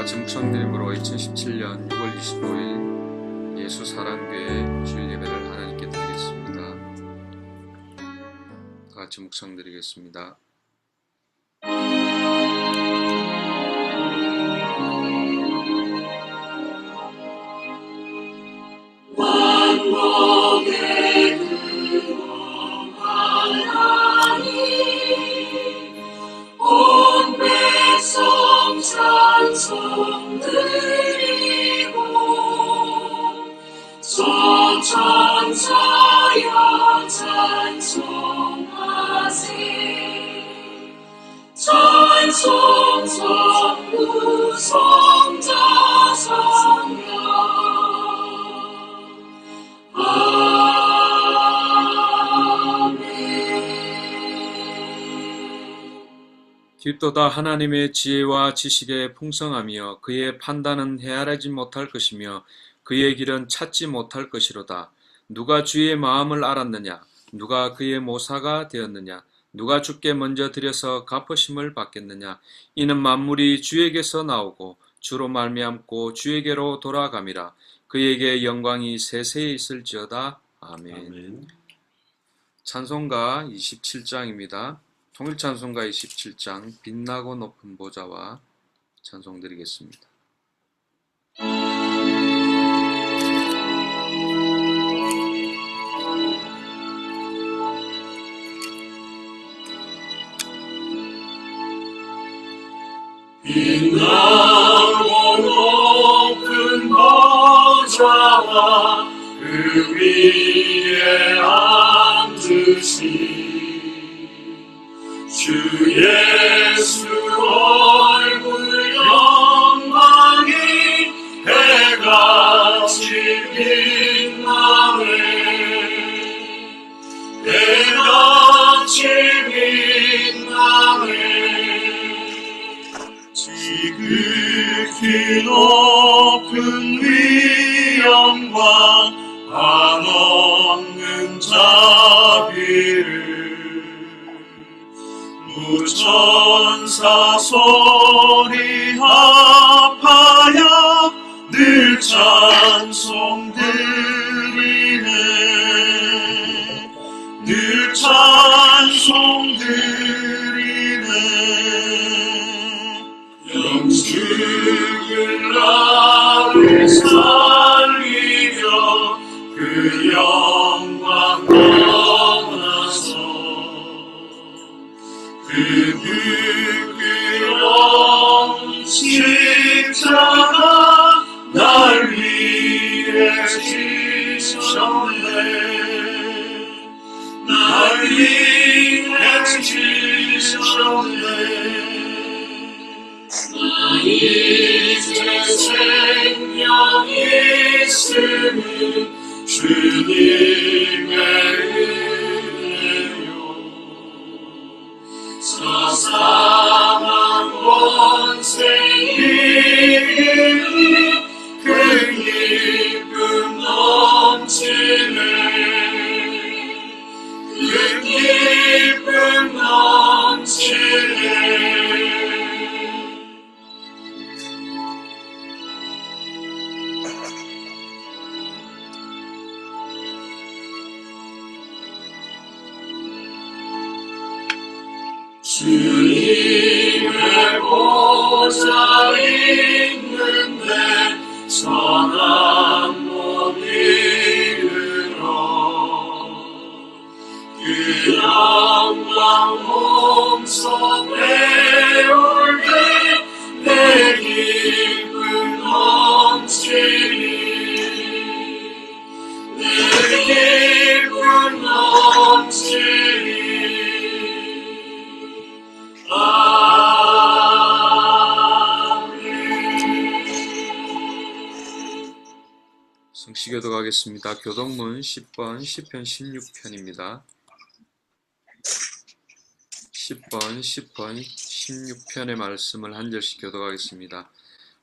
같이 묵상드림으로 2017년 6월 25일 예수사랑교회 주일 예배를 하나님께 드리겠습니다. 다 같이 묵상드리겠습니다. 만복의 근원 하나님 온 백성 찬송 드리고 천천사여 찬송하세 찬송 성부 성자 성령 깊도다 하나님의 지혜와 지식에 풍성하며 그의 판단은 헤아리지 못할 것이며 그의 길은 찾지 못할 것이로다. 누가 주의 마음을 알았느냐? 누가 그의 모사가 되었느냐? 누가 주께 먼저 드려서 갚으심을 받겠느냐? 이는 만물이 주에게서 나오고 주로 말미암고 주에게로 돌아감이라. 그에게 영광이 세세에 있을지어다. 아멘. 찬송가 27장입니다. 통일찬송가 27장 빛나고 높은 보좌와 찬송드리겠습니다. 빛나고 높은 보좌와 그 위에 앉으신 주 예수 얼굴 영광이 해같이 빛나네 해같이 빛나네 지극히 높은 위엄과 한없는 자비를 무천사 소리 합하여 늘 찬송드리네 늘 찬송드리네 영죽을 나를 살리며 그 영광 떠나서 그 부끄러운 십자가 날 위해 지셨네 날 위해 지셨네 나 이제 생명 있으니 주님의 사상한 권세 이기니 그 기쁨 넘치네 그 기쁨 넘치네 주님의 보좌 있는데 선한 몸 이르러 그 영광 몸소 배울 때 내 기쁨 넘치니 내 기쁨 넘치니 성시교도 가겠습니다. 교동문 10번 시편 16편입니다. 10번 16편의 말씀을 한 절씩 교도하겠습니다.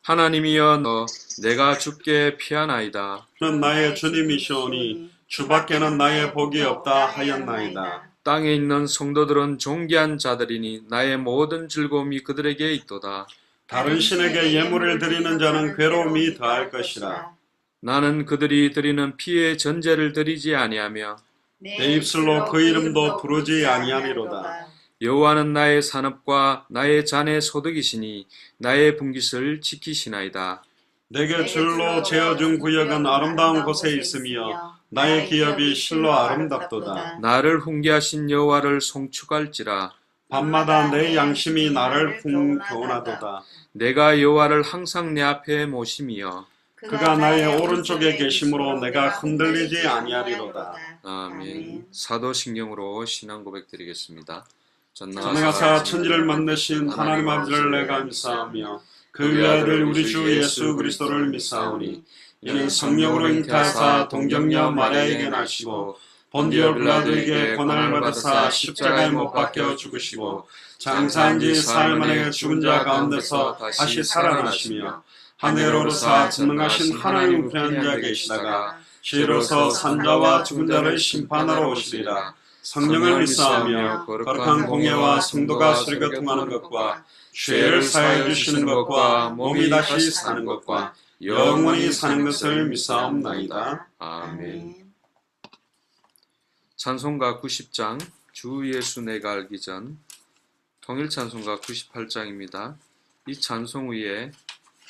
하나님이여 너 내가 주께 피하나이다. 는 나의 주님이시오니 주밖에는 나의 복이 없다 하였나이다. 땅에 있는 성도들은 존귀한 자들이니 나의 모든 즐거움이 그들에게 있도다. 다른 신에게 예물을 드리는 자는 괴로움이 더할 것이라. 나는 그들이 드리는 피의 전제를 드리지 아니하며 내 입술로 그 이름도 부르지 아니하리로다. 여호와는 나의 산업과 나의 잔의 소득이시니 나의 분깃을 지키시나이다. 내게 줄로 재어준 구역은 아름다운 곳에 있으며 나의 기업이 실로 아름답도다. 나를 훈계하신 여호와를 송축할지라. 밤마다 내 양심이 나를 교훈하도다. 내가 여호와를 항상 내 앞에 모심이여. 그가 나의 오른쪽에 계심으로 내가 흔들리지 아니하리로다. 아멘. 사도신경으로 신앙 고백 드리겠습니다. 전능하사 천지를 만드신 하나님 아버지를 내가 믿사오며 그 외아들 우리 주 예수 그리스도를 믿사오니 이는 성령으로 잉태하사 동정녀 마리아에게 나시고 본디오 빌라도에게 고난을 받으사 십자가에 못 박혀 죽으시고 장사한 지 사흘 만에 죽은 자 가운데서 다시 살아나시며 하늘로 오르사 전능하신 하나님 우편한 자 계시다가 시로서 산자와 죽은 자를 심판하러 오시리라. 성령을 믿사오며 거룩한 공예와 성도가 설교통하는 것과 죄를 사해 주시는 것과 몸이 다시 사는 것과 영원히 사는 것을 믿사옵나이다. 아멘. 찬송가 90장 주 예수 내가 알기 전, 통일 찬송가 98장입니다. 이 찬송 위에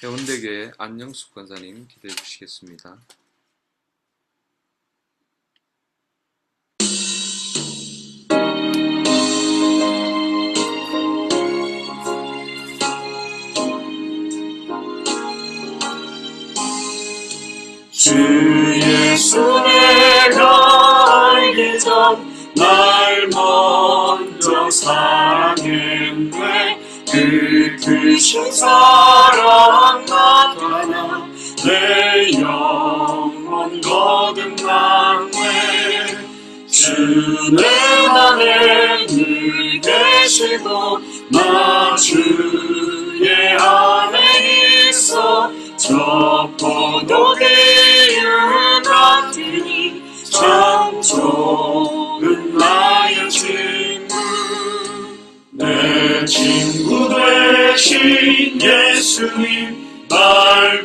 해운대교회 안영숙 권사님 기도해 주시겠습니다. 주 예수 내가 알기 전 날 먼저 사랑했네. 그 크신 사랑 나타나 내 영혼 거듭났네. 주 내 안에 늘 계시고 나 주의 안에 있어. 저 포도개를 같으니 참 좋은 나의 친구. 내 친구 되신 예수님 날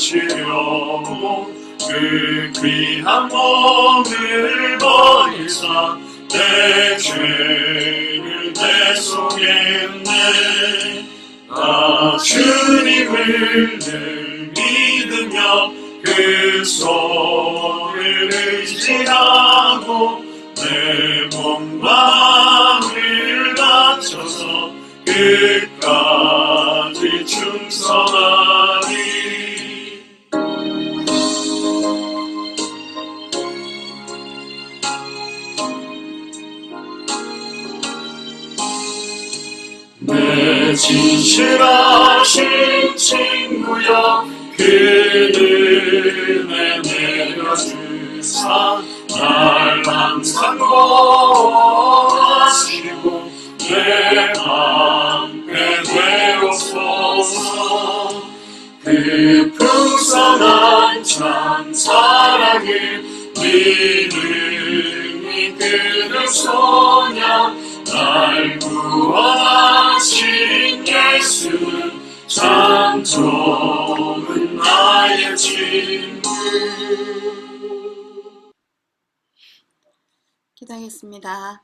구원하시려고 그 귀한 몸을 버리사 내 죄를 대속했네. 나 주님을 늘 믿으며 그 손을 의지하고 내 몸과 마음을 바쳐서 끝까지 충성하리. 내 진실하신 친구여 그 은혜 내려주사 날 항상 보호하시고 내 방패 되옵소서. 그 풍성한 참 사랑을 믿음이 그를 소냐. 날 구원하신 예수는 참 좋은 나의 친구. 기도하겠습니다.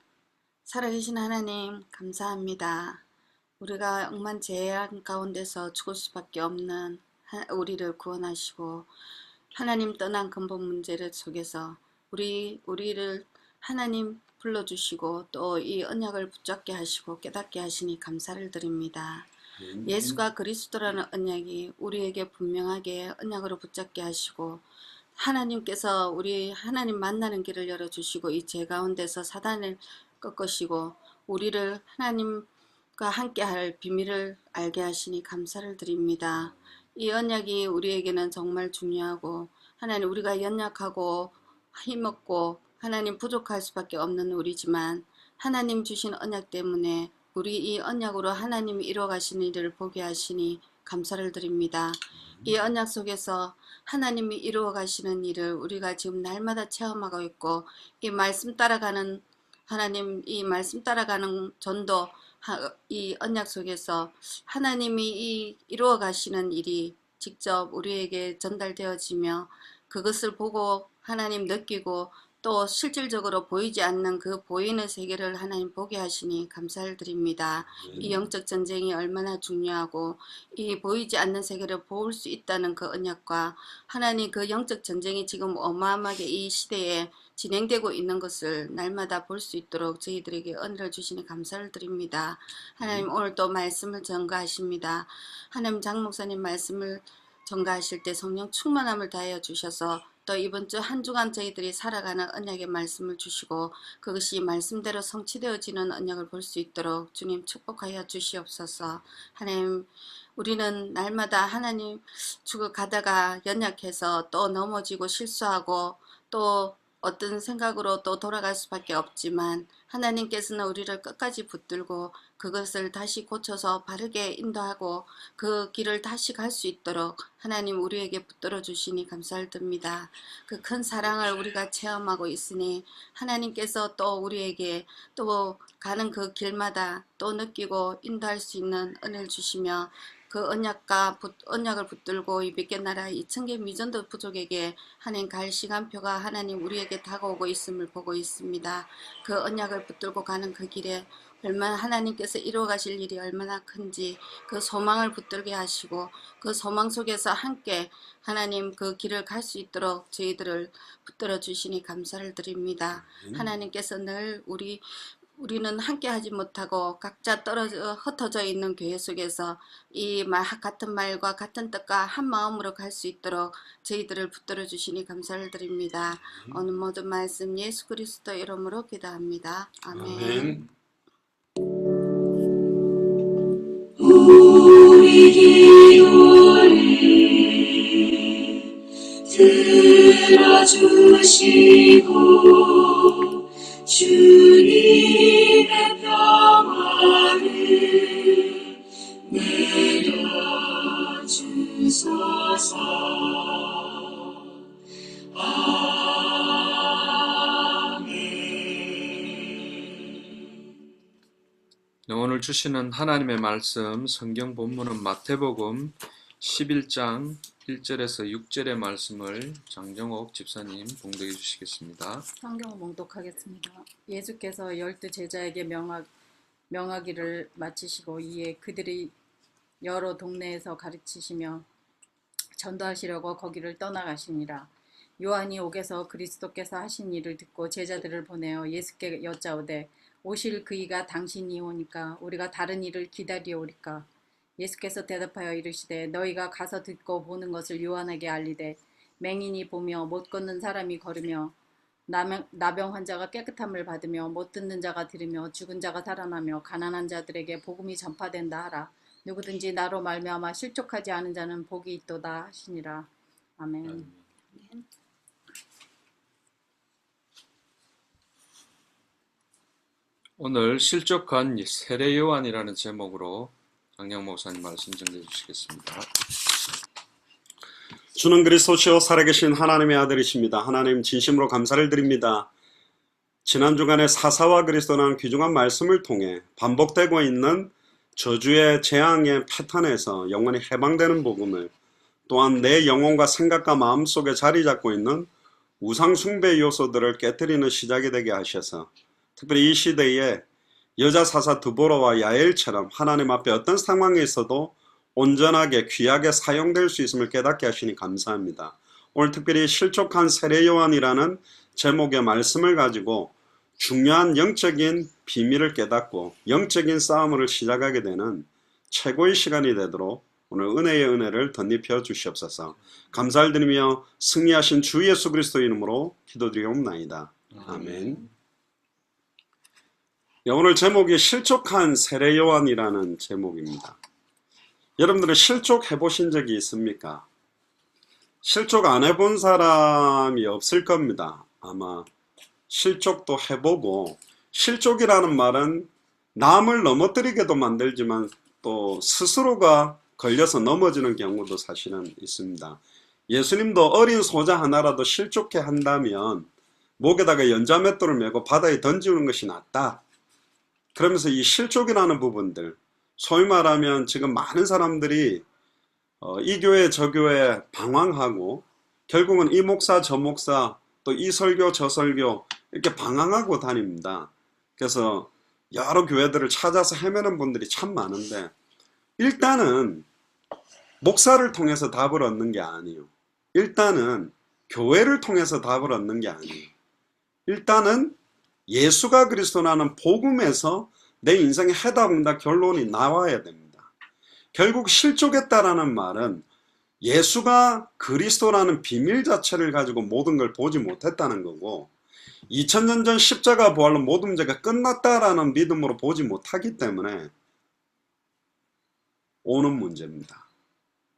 살아계신 하나님 감사합니다. 우리가 억만재한 가운데서 죽을 수밖에 없는 우리를 구원하시고 하나님 떠난 근본 문제를 속에서 우리를 하나님 불러주시고 또 이 언약을 붙잡게 하시고 깨닫게 하시니 감사를 드립니다. 예수가 그리스도라는 언약이 우리에게 분명하게 언약으로 붙잡게 하시고 하나님께서 우리 하나님 만나는 길을 열어주시고 이 죄 가운데서 사단을 꺾으시고 우리를 하나님과 함께할 비밀을 알게 하시니 감사를 드립니다. 이 언약이 우리에게는 정말 중요하고 하나님 우리가 연약하고 힘없고 하나님 부족할 수밖에 없는 우리지만 하나님 주신 언약 때문에 우리 이 언약으로 하나님이 이루어가신 일을 보게 하시니 감사를 드립니다. 이 언약 속에서 하나님이 이루어가시는 일을 우리가 지금 날마다 체험하고 있고 이 말씀 따라가는 하나님 이 말씀 따라가는 전도 이 언약 속에서 하나님이 이루어 가시는 일이 직접 우리에게 전달되어지며 그것을 보고 하나님 느끼고 또 실질적으로 보이지 않는 그 보이는 세계를 하나님 보게 하시니 감사를 드립니다. 이 영적 전쟁이 얼마나 중요하고 이 보이지 않는 세계를 볼 수 있다는 그 언약과 하나님 그 영적 전쟁이 지금 어마어마하게 이 시대에 진행되고 있는 것을 날마다 볼 수 있도록 저희들에게 은혜를 주시니 감사를 드립니다. 하나님 오늘 또 말씀을 전가하십니다. 하나님 장 목사님 말씀을 전가하실 때 성령 충만함을 다하여 주셔서 또 이번 주 한 주간 저희들이 살아가는 언약의 말씀을 주시고 그것이 말씀대로 성취되어지는 언약을 볼 수 있도록 주님 축복하여 주시옵소서. 하나님 우리는 날마다 하나님 주고 가다가 연약해서 또 넘어지고 실수하고 또 어떤 생각으로 또 돌아갈 수밖에 없지만 하나님께서는 우리를 끝까지 붙들고 그것을 다시 고쳐서 바르게 인도하고 그 길을 다시 갈 수 있도록 하나님 우리에게 붙들어 주시니 감사를 드립니다. 그 큰 사랑을 우리가 체험하고 있으니 하나님께서 또 우리에게 또 가는 그 길마다 또 느끼고 인도할 수 있는 은혜를 주시며 그 언약을 붙들고 이 몇개 나라 2000개 미전도 부족에게 하나님 갈 시간표가 하나님 우리에게 다가오고 있음을 보고 있습니다. 그 언약을 붙들고 가는 그 길에 얼마나 하나님께서 이루어 가실 일이 얼마나 큰지 그 소망을 붙들게 하시고 그 소망 속에서 함께 하나님 그 길을 갈 수 있도록 저희들을 붙들어 주시니 감사를 드립니다. 하나님께서 늘 우리는 함께 하지 못하고 각자 흩어져 있는 교회 속에서 같은 말과 같은 뜻과 한 마음으로 갈 수 있도록 저희들을 붙들어 주시니 감사를 드립니다. 오늘 모든 말씀 예수 그리스도 이름으로 기도합니다. 아멘. 우리 기도를 들어주시고 주님의 평화를 내려주소서. 오늘 주시는 하나님의 말씀 성경 본문은 마태복음 11장 1절에서 6절의 말씀을 장정옥 집사님 봉독해 주시겠습니다. 성경을 봉독하겠습니다. 예수께서 12 제자에게 명하기를 마치시고 이에 그들이 여러 동네에서 가르치시며 전도하시려고 거기를 떠나가시니라. 요한이 옥에서 그리스도께서 하신 일을 듣고 제자들을 보내어 예수께 여짜오되 오실 그이가 당신이 오니까 우리가 다른 일을 기다리오리까? 예수께서 대답하여 이르시되 너희가 가서 듣고 보는 것을 요한에게 알리되 맹인이 보며 못 걷는 사람이 걸으며 나병 환자가 깨끗함을 받으며 못 듣는 자가 들으며 죽은 자가 살아나며 가난한 자들에게 복음이 전파된다 하라. 누구든지 나로 말미암아 실족하지 않은 자는 복이 있도다 하시니라. 아멘. 오늘 실족한 세례 요한이라는 제목으로 장영 목사님 말씀 전해 주시겠습니다. 주는 그리스도시요 살아계신 하나님의 아들이십니다. 하나님 진심으로 감사를 드립니다. 지난 주간에 사사와 그리스도라는 귀중한 말씀을 통해 반복되고 있는 저주의 재앙의 패턴에서 영원히 해방되는 복음을, 또한 내 영혼과 생각과 마음 속에 자리 잡고 있는 우상 숭배 요소들을 깨뜨리는 시작이 되게 하셔서 특별히 이 시대에 여자 사사 드보라와 야엘처럼 하나님 앞에 어떤 상황에 있어도 온전하게 귀하게 사용될 수 있음을 깨닫게 하시니 감사합니다. 오늘 특별히 실족한 세례 요한이라는 제목의 말씀을 가지고 중요한 영적인 비밀을 깨닫고 영적인 싸움을 시작하게 되는 최고의 시간이 되도록 오늘 은혜의 은혜를 덧입혀 주시옵소서. 감사를 드리며 승리하신 주 예수 그리스도 이름으로 기도드리옵나이다. 아멘. 오늘 제목이 실족한 세례 요한이라는 제목입니다. 여러분들은 실족 해보신 적이 있습니까? 실족 안 해본 사람이 없을 겁니다. 아마 실족도 해보고, 실족이라는 말은 남을 넘어뜨리게도 만들지만 또 스스로가 걸려서 넘어지는 경우도 사실은 있습니다. 예수님도 어린 소자 하나라도 실족해 한다면 목에다가 연자맷돌을 메고 바다에 던지는 것이 낫다, 그러면서 이 실족이라는 부분들, 소위 말하면 지금 많은 사람들이 이 교회 저 교회 방황하고 결국은 이 목사 저 목사 또 이 설교 저 설교 이렇게 방황하고 다닙니다. 그래서 여러 교회들을 찾아서 헤매는 분들이 참 많은데, 일단은 목사를 통해서 답을 얻는 게 아니에요. 일단은 교회를 통해서 답을 얻는 게 아니에요. 일단은 예수가 그리스도라는 복음에서 내 인생의 해답과 결론이 나와야 됩니다. 결국 실족했다라는 말은 예수가 그리스도라는 비밀 자체를 가지고 모든 걸 보지 못했다는 거고, 2000년 전 십자가 부활로 모든 문제가 끝났다라는 믿음으로 보지 못하기 때문에 오는 문제입니다.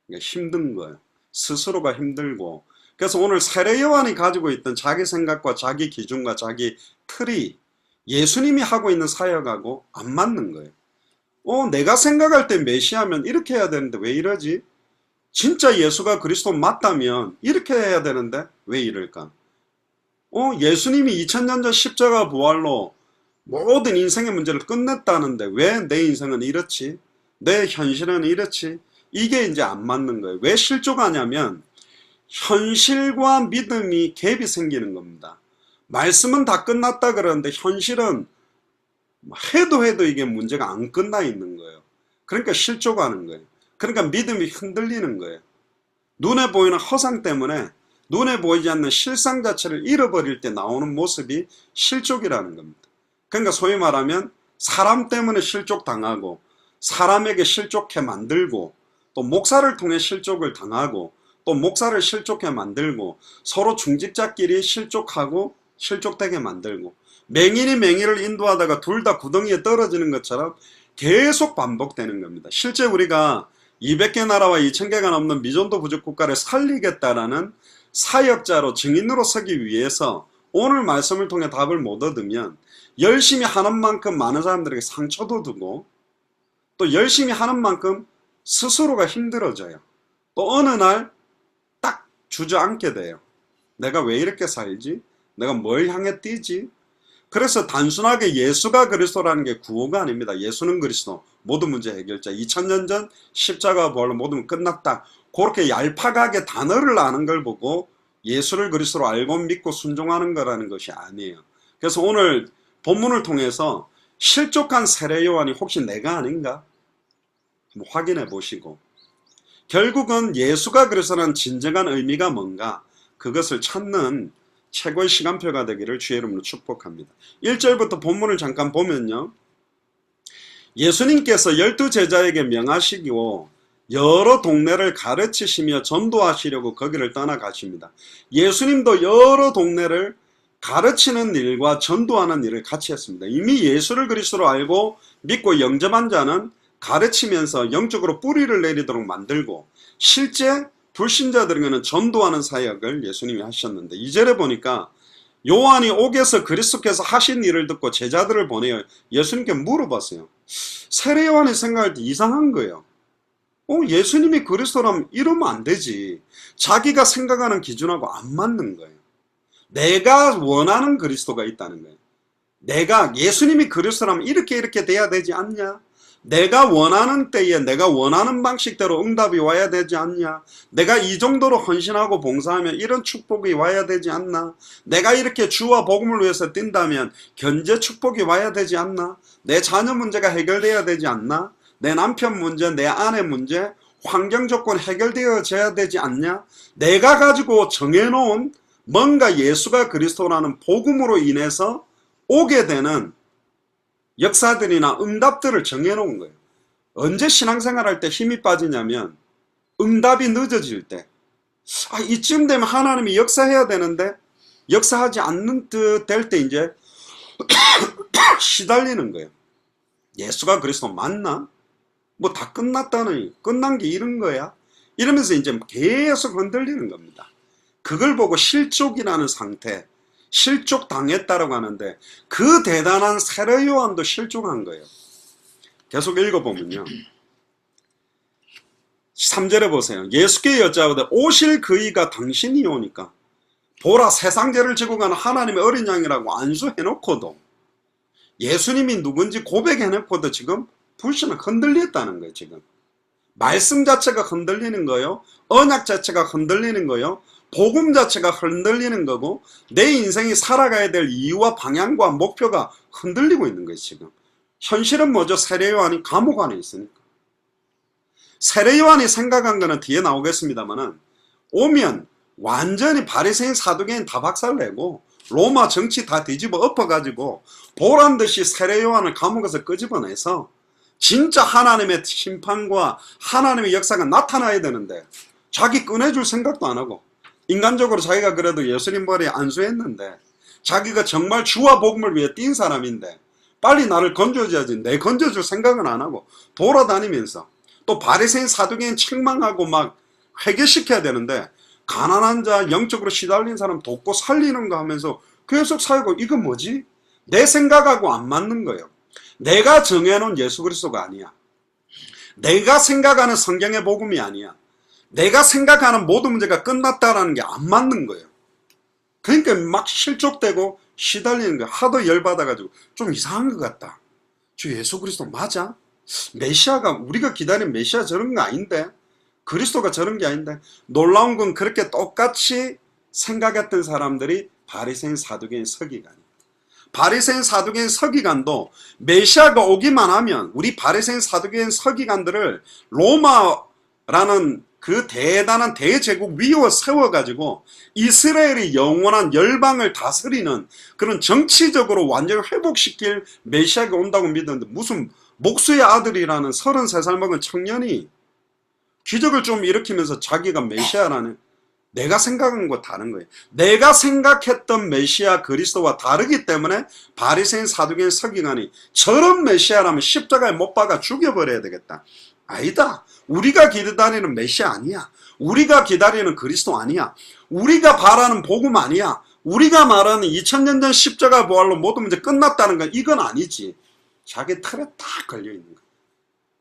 그러니까 힘든 거예요. 스스로가 힘들고. 그래서 오늘 세례 요한이 가지고 있던 자기 생각과 자기 기준과 자기 틀이 예수님이 하고 있는 사역하고 안 맞는 거예요. 내가 생각할 때 메시아면 이렇게 해야 되는데 왜 이러지? 진짜 예수가 그리스도 맞다면 이렇게 해야 되는데 왜 이럴까? 예수님이 2000년 전 십자가 부활로 모든 인생의 문제를 끝냈다는데 왜 내 인생은 이렇지? 내 현실은 이렇지? 이게 이제 안 맞는 거예요. 왜 실족하냐면 현실과 믿음이 갭이 생기는 겁니다. 말씀은 다 끝났다 그러는데 현실은 해도 이게 문제가 안 끝나 있는 거예요. 그러니까 실족하는 거예요. 그러니까 믿음이 흔들리는 거예요. 눈에 보이는 허상 때문에 눈에 보이지 않는 실상 자체를 잃어버릴 때 나오는 모습이 실족이라는 겁니다. 그러니까 소위 말하면 사람 때문에 실족당하고 사람에게 실족해 만들고 또 목사를 통해 실족을 당하고 또 목사를 실족해 만들고 서로 중직자끼리 실족하고 실족되게 만들고 맹인이 맹인을 인도하다가 둘 다 구덩이에 떨어지는 것처럼 계속 반복되는 겁니다. 실제 우리가 200개 나라와 2000개가 넘는 미전도 부족 국가를 살리겠다라는 사역자로 증인으로 서기 위해서 오늘 말씀을 통해 답을 못 얻으면 열심히 하는 만큼 많은 사람들에게 상처도 주고 또 열심히 하는 만큼 스스로가 힘들어져요. 또 어느 날 딱 주저앉게 돼요. 내가 왜 이렇게 살지? 내가 뭘 향해 뛰지? 그래서 단순하게 예수가 그리스도라는 게 구호가 아닙니다. 예수는 그리스도, 모든 문제 해결자, 2000년 전 십자가 부활로 모든 끝났다. 그렇게 얄팍하게 단어를 아는 걸 보고 예수를 그리스도로 알고 믿고 순종하는 거라는 것이 아니에요. 그래서 오늘 본문을 통해서 실족한 세례 요한이 혹시 내가 아닌가? 한번 확인해 보시고 결국은 예수가 그리스도라는 진정한 의미가 뭔가 그것을 찾는 최고의 시간표가 되기를 주의 이름으로 축복합니다. 1절부터 본문을 잠깐 보면요. 예수님께서 12제자에게 명하시고 여러 동네를 가르치시며 전도하시려고 거기를 떠나가십니다. 예수님도 여러 동네를 가르치는 일과 전도하는 일을 같이 했습니다. 이미 예수를 그리스도로 알고 믿고 영접한 자는 가르치면서 영적으로 뿌리를 내리도록 만들고 실제 불신자들에게는 전도하는 사역을 예수님이 하셨는데 2절에 보니까 요한이 옥에서 그리스도께서 하신 일을 듣고 제자들을 보내어 예수님께 물어봤어요. 세례 요한이 생각할 때 이상한 거예요. 예수님이 그리스도라면 이러면 안 되지. 자기가 생각하는 기준하고 안 맞는 거예요. 내가 원하는 그리스도가 있다는 거예요. 내가 예수님이 그리스도라면 이렇게 돼야 되지 않냐? 내가 원하는 때에 내가 원하는 방식대로 응답이 와야 되지 않냐? 내가 이 정도로 헌신하고 봉사하면 이런 축복이 와야 되지 않나? 내가 이렇게 주와 복음을 위해서 뛴다면 견제 축복이 와야 되지 않나? 내 자녀 문제가 해결돼야 되지 않나? 내 남편 문제, 내 아내 문제, 환경 조건 해결되어져야 되지 않냐? 내가 가지고 정해놓은 뭔가 예수가 그리스도라는 복음으로 인해서 오게 되는 역사들이나 응답들을 정해놓은 거예요. 언제 신앙생활 할 때 힘이 빠지냐면 응답이 늦어질 때 이쯤 되면 하나님이 역사해야 되는데 역사하지 않는 듯 될 때 이제 시달리는 거예요. 예수가 그리스도 맞나? 뭐 다 끝났다니 끝난 게 이런 거야? 이러면서 이제 계속 흔들리는 겁니다. 그걸 보고 실족이라는 상태, 실족 당했다라고 하는데 그 대단한 세례 요한도 실족한 거예요. 계속 읽어보면요. 3절에 보세요. 예수께 여짜오되 오실 그이가 당신이 오니까 보라 세상 죄를 지고 가는 하나님의 어린 양이라고 안수해놓고도 예수님이 누군지 고백해놓고도 지금 불신은 흔들렸다는 거예요. 지금 말씀 자체가 흔들리는 거예요. 언약 자체가 흔들리는 거예요. 복음 자체가 흔들리는 거고 내 인생이 살아가야 될 이유와 방향과 목표가 흔들리고 있는 거예요. 지금 현실은 뭐죠? 세례 요한이 감옥 안에 있으니까. 세례 요한이 생각한 거는 뒤에 나오겠습니다만은 오면 완전히 바리새인 사두개인 다 박살내고 로마 정치 다 뒤집어 엎어가지고 보란듯이 세례 요한을 감옥에서 끄집어내서 진짜 하나님의 심판과 하나님의 역사가 나타나야 되는데 자기 꺼내줄 생각도 안 하고 인간적으로 자기가 그래도 예수님 머리에 안수했는데 자기가 정말 주와 복음을 위해 뛴 사람인데 빨리 나를 건져줘야지 내 건져줄 생각은 안 하고 돌아다니면서 또 바리새인 사두개인 책망하고 막 회개시켜야 되는데 가난한 자 영적으로 시달린 사람 돕고 살리는 거 하면서 계속 살고 이건 뭐지? 내 생각하고 안 맞는 거예요. 내가 정해놓은 예수 그리스도가 아니야. 내가 생각하는 성경의 복음이 아니야. 내가 생각하는 모든 문제가 끝났다라는 게 안 맞는 거예요. 그러니까 막 실족되고 시달리는 거예요. 하도 열받아가지고 좀 이상한 것 같다. 주 예수 그리스도 맞아? 메시아가 우리가 기다린 메시아 저런 거 아닌데? 그리스도가 저런 게 아닌데? 놀라운 건 그렇게 똑같이 생각했던 사람들이 바리새인 사두개인 서기관이에요. 바리새인 사두개인 서기관도 메시아가 오기만 하면 우리 바리새인 사두개인 서기관들을 로마라는 그 대단한 대제국 위에 세워가지고 이스라엘이 영원한 열방을 다스리는 그런 정치적으로 완전히 회복시킬 메시아가 온다고 믿었는데 무슨 목수의 아들이라는 33살 먹은 청년이 기적을 좀 일으키면서 자기가 메시아라는 내가 생각한 거 다른 거예요. 내가 생각했던 메시아 그리스도와 다르기 때문에 바리새인 사두개인 서기관이 저런 메시아라면 십자가에 못 박아 죽여버려야 되겠다. 아니다. 우리가 기다리는 메시아 아니야. 우리가 기다리는 그리스도 아니야. 우리가 바라는 복음 아니야. 우리가 말하는 2000년 전 십자가 부활로 모든 문제 끝났다는 건 이건 아니지. 자기 틀에 딱 걸려있는 거야.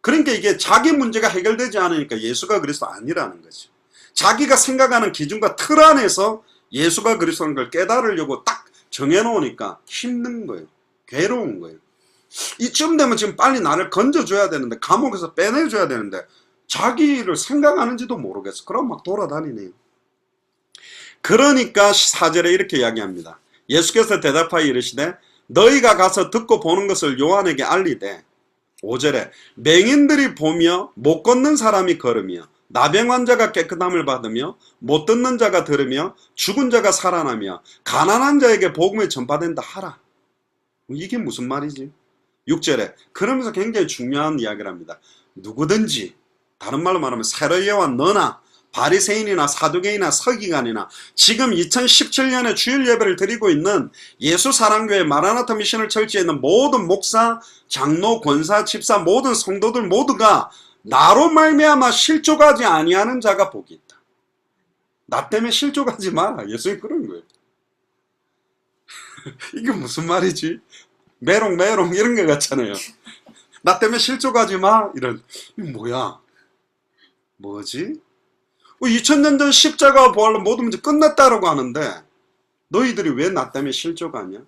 그러니까 이게 자기 문제가 해결되지 않으니까 예수가 그리스도 아니라는 거죠. 자기가 생각하는 기준과 틀 안에서 예수가 그리스도라는 걸 깨달으려고 딱 정해놓으니까 힘든 거예요. 괴로운 거예요. 이쯤 되면 지금 빨리 나를 건져줘야 되는데 감옥에서 빼내줘야 되는데 자기를 생각하는지도 모르겠어. 그럼 막 돌아다니네요. 그러니까 4절에 이렇게 이야기합니다. 예수께서 대답하여 이르시되 너희가 가서 듣고 보는 것을 요한에게 알리되 5절에 맹인들이 보며 못 걷는 사람이 걸으며 나병 환자가 깨끗함을 받으며 못 듣는 자가 들으며 죽은 자가 살아나며 가난한 자에게 복음이 전파된다 하라. 이게 무슨 말이지? 6절에 그러면서 굉장히 중요한 이야기를 합니다. 누구든지 다른 말로 말하면 세례 요한 너나 바리새인이나 사두개인이나 서기관이나 지금 2017년에 주일 예배를 드리고 있는 예수사랑교회 마라나타 미션을 철지에 있는 모든 목사, 장로, 권사, 집사 모든 성도들 모두가 나로 말미암아 실족하지 아니하는 자가 복이 있다. 나 때문에 실족하지 마라. 예수님 그런 거예요. 이게 무슨 말이지? 메롱 이런 거 같잖아요. 나 때문에 실족하지 마. 이런. 이거 뭐야? 뭐지? 2000년 전 십자가와 부활로 모든 문제 끝났다라고 하는데 너희들이 왜 나 때문에 실족하냐?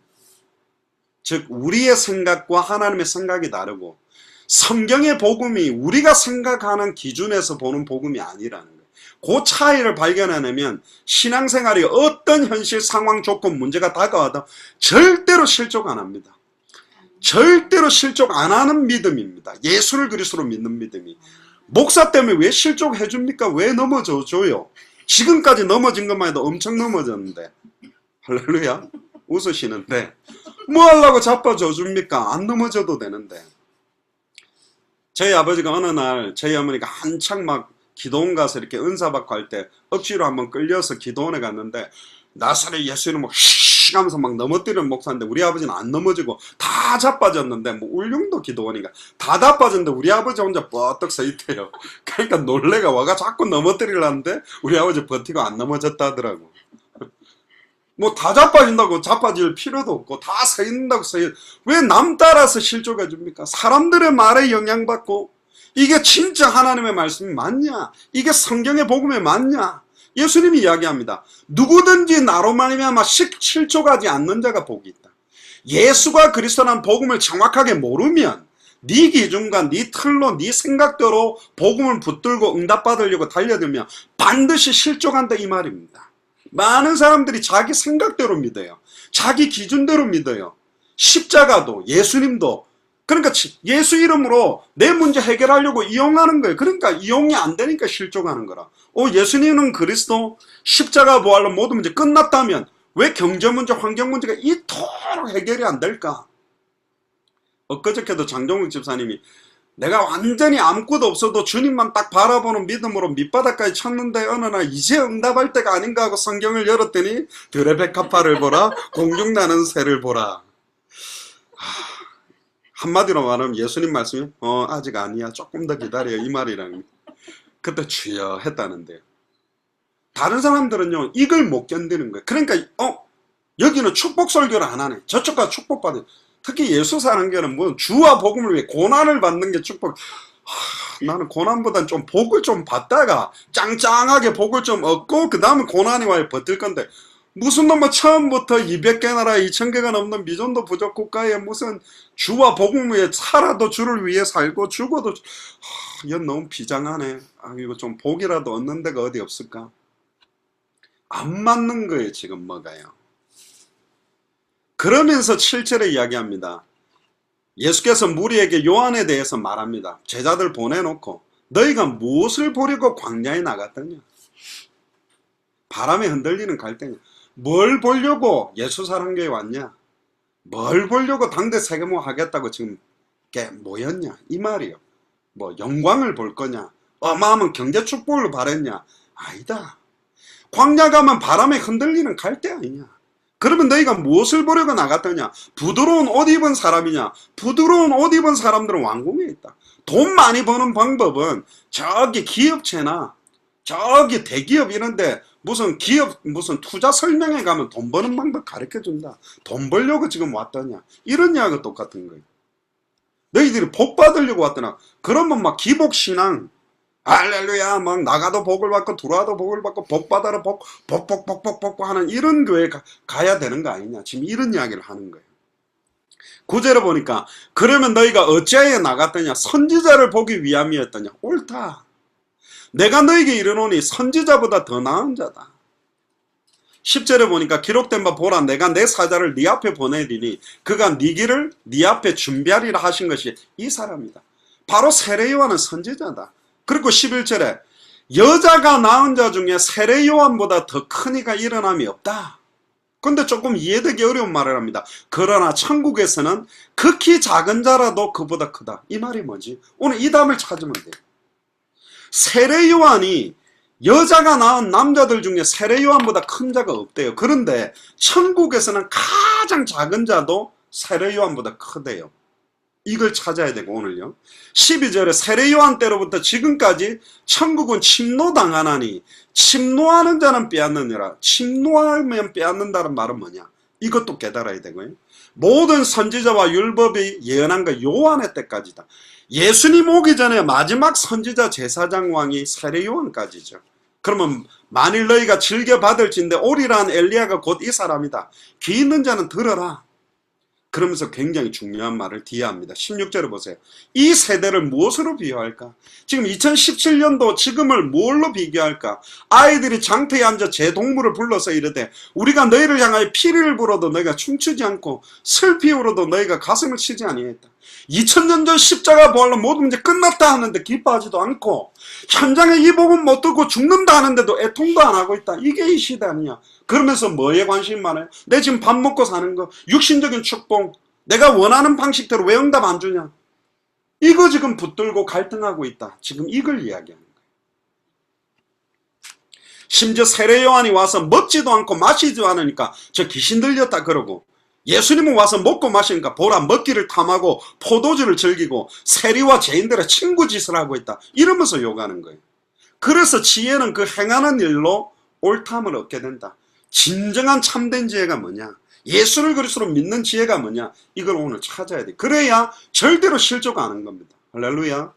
즉 우리의 생각과 하나님의 생각이 다르고 성경의 복음이 우리가 생각하는 기준에서 보는 복음이 아니라는 거예요. 그 차이를 발견해내면 신앙생활이 어떤 현실 상황 조건 문제가 다가와도 절대로 실족 안 합니다. 절대로 실족 안 하는 믿음입니다. 예수를 그리스도로 믿는 믿음이. 목사 때문에 왜 실족해 줍니까? 왜 넘어져 줘요? 지금까지 넘어진 것만 해도 엄청 넘어졌는데. 할렐루야. 웃으시는데 뭐 하려고 자빠져 줍니까? 안 넘어져도 되는데. 저희 아버지가 어느 날 저희 어머니가 한창 막 기도원 가서 이렇게 은사 받고 할 때 억지로 한번 끌려서 기도원에 갔는데 나사렛 예수는 막 휘 하면서 막 넘어뜨리는 목사인데 우리 아버지는 안 넘어지고 다 자빠졌는데 뭐 울릉도 기도원이니까 다 자빠졌는데 우리 아버지 혼자 뻗떡 서 있대요. 그러니까 놀래가 와가 자꾸 넘어뜨리려는데 우리 아버지 버티고 안 넘어졌다 하더라고. 뭐 다 자빠진다고 자빠질 필요도 없고 다 서 있는다고 왜 남 따라서 실족해 줍니까? 사람들의 말에 영향받고 이게 진짜 하나님의 말씀이 맞냐? 이게 성경의 복음에 맞냐? 예수님이 이야기합니다. 누구든지 나로 말미암아 실족하지 않는 자가 복이 있다. 예수가 그리스도라는 복음을 정확하게 모르면 네 기준과 네 틀로 네 생각대로 복음을 붙들고 응답받으려고 달려들면 반드시 실족한다 이 말입니다. 많은 사람들이 자기 생각대로 믿어요. 자기 기준대로 믿어요. 십자가도 예수님도 그러니까 예수 이름으로 내 문제 해결하려고 이용하는 거예요. 그러니까 이용이 안 되니까 실족하는 거라. 예수님은 그리스도 십자가 부활로 모든 문제 끝났다면 왜 경제 문제, 환경 문제가 이토록 해결이 안 될까? 엊그저께도 장종욱 집사님이 내가 완전히 아무것도 없어도 주님만 딱 바라보는 믿음으로 밑바닥까지 쳤는데 어느 날 이제 응답할 때가 아닌가 하고 성경을 열었더니 드레베카파를 보라 공중나는 새를 보라. 한마디로 말하면 예수님 말씀이 아직 아니야 조금 더 기다려 이 말이라는 그때 주여 했다는데요. 다른 사람들은요 이걸 못 견디는 거예요. 그러니까 여기는 축복 설교를 안 하네. 저쪽 가서 축복받아요. 특히 예수 사는 게는 뭐 주와 복음을 위해 고난을 받는 게 축복. 나는 고난보단 좀 복을 좀 받다가 짱짱하게 복을 좀 얻고 그 다음에 고난이 와야 버틸 건데 무슨 놈 처음부터 200개 나라 2000개가 넘는 미전도 부족 국가에 무슨 주와 복음 위에 살아도 주를 위해 살고 죽어도 이건 너무 비장하네. 이거 좀 복이라도 얻는 데가 어디 없을까? 안 맞는 거예요 지금 뭐가요. 그러면서 7절에 이야기합니다. 예수께서 무리에게 요한에 대해서 말합니다. 제자들 보내놓고 너희가 무엇을 보려고 광야에 나갔더냐? 바람에 흔들리는 갈대냐? 뭘 보려고 예수 사랑교회 왔냐? 뭘 보려고 당대 세계모 하겠다고 지금 모였냐? 이 말이요. 뭐 영광을 볼 거냐? 어마어마한 경제 축복을 바랬냐? 아니다. 광야 가면 바람에 흔들리는 갈대 아니냐? 그러면 너희가 무엇을 보려고 나갔더냐? 부드러운 옷 입은 사람이냐? 부드러운 옷 입은 사람들은 왕궁에 있다. 돈 많이 버는 방법은 저기 기업체나 저기 대기업 이런데 무슨 기업 무슨 투자 설명회 가면 돈 버는 방법 가르쳐준다. 돈 벌려고 지금 왔더냐? 이런 이야기가 똑같은 거예요. 너희들이 복 받으려고 왔더나? 그러면 막 기복신앙 할렐루야 막 나가도 복을 받고 들어와도 복을 받고 복 받아라 복 하는 이런 교회 가야 되는 거 아니냐? 지금 이런 이야기를 하는 거예요. 9절에 보니까 그러면 너희가 어찌하여 나갔더냐? 선지자를 보기 위함이었더냐? 옳다. 내가 너희에게 이르노니 선지자보다 더 나은 자다. 10절에 보니까 기록된 바 보라 내가 내 사자를 네 앞에 보내리니 그가 네 길을 네 앞에 준비하리라 하신 것이 이 사람이다. 바로 세례 요한은 선지자다. 그리고 11절에 여자가 낳은 자 중에 세례 요한보다 더 큰 이가 일어남이 없다. 근데 조금 이해되기 어려운 말을 합니다. 그러나 천국에서는 극히 작은 자라도 그보다 크다. 이 말이 뭐지? 오늘 이 답을 찾으면 돼요. 세례 요한이 여자가 낳은 남자들 중에 세례 요한보다 큰 자가 없대요. 그런데 천국에서는 가장 작은 자도 세례 요한보다 크대요. 이걸 찾아야 되고 오늘요. 12절에 세례 요한 때로부터 지금까지 천국은 침노당하나니 침노하는 자는 빼앗느니라. 침노하면 빼앗는다는 말은 뭐냐? 이것도 깨달아야 되고요. 모든 선지자와 율법이 예언한 거 요한의 때까지다. 예수님 오기 전에 마지막 선지자 제사장 왕이 세례 요한까지죠. 그러면 만일 너희가 즐겨받을진대 오리라는 엘리야가 곧 이 사람이다. 귀 있는 자는 들어라. 그러면서 굉장히 중요한 말을 뒤에 합니다. 16절을 보세요. 이 세대를 무엇으로 비유할까? 지금 2017년도 지금을 뭘로 비교할까? 아이들이 장터에 앉아 제 동물을 불러서 이르되 우리가 너희를 향하여 피리를 불어도 너희가 춤추지 않고 슬피 울어도 너희가 가슴을 치지 아니했다. 2000년 전 십자가 부활로 모든 문제 끝났다 하는데 기뻐하지도 않고 현장에 이 복음 못 듣고 죽는다 하는데도 애통도 안 하고 있다. 이게 이 시대 아니냐? 그러면서 뭐에 관심이 많아요? 내 지금 밥 먹고 사는 거, 육신적인 축복, 내가 원하는 방식대로 왜 응답 안 주냐? 이거 지금 붙들고 갈등하고 있다. 지금 이걸 이야기하는 거예요. 심지어 세례 요한이 와서 먹지도 않고 마시지도 않으니까 저 귀신 들렸다 그러고 예수님은 와서 먹고 마시니까 보라 먹기를 탐하고 포도주를 즐기고 세리와 죄인들의 친구 짓을 하고 있다. 이러면서 욕하는 거예요. 그래서 지혜는 그 행하는 일로 옳다함을 얻게 된다. 진정한 참된 지혜가 뭐냐? 예수를 그리스도로 믿는 지혜가 뭐냐? 이걸 오늘 찾아야 돼. 그래야 절대로 실족하는 겁니다. 할렐루야.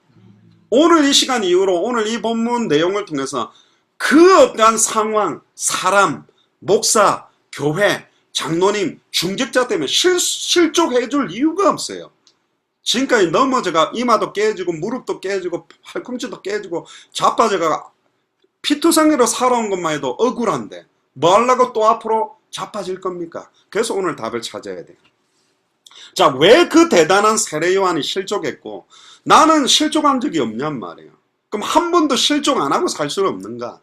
오늘 이 시간 이후로 오늘 이 본문 내용을 통해서 그 어떠한 상황, 사람, 목사, 교회 장로님, 중직자 때문에 실족해 줄 이유가 없어요. 지금까지 넘어져가 이마도 깨지고 무릎도 깨지고 팔꿈치도 깨지고 자빠져가 피투성이로 살아온 것만 해도 억울한데 뭐 하려고 또 앞으로 자빠질 겁니까? 그래서 오늘 답을 찾아야 돼요. 자, 왜 그 대단한 세례 요한이 실족했고 나는 실족한 적이 없냔 말이에요. 그럼 한 번도 실족 안 하고 살 수는 없는가?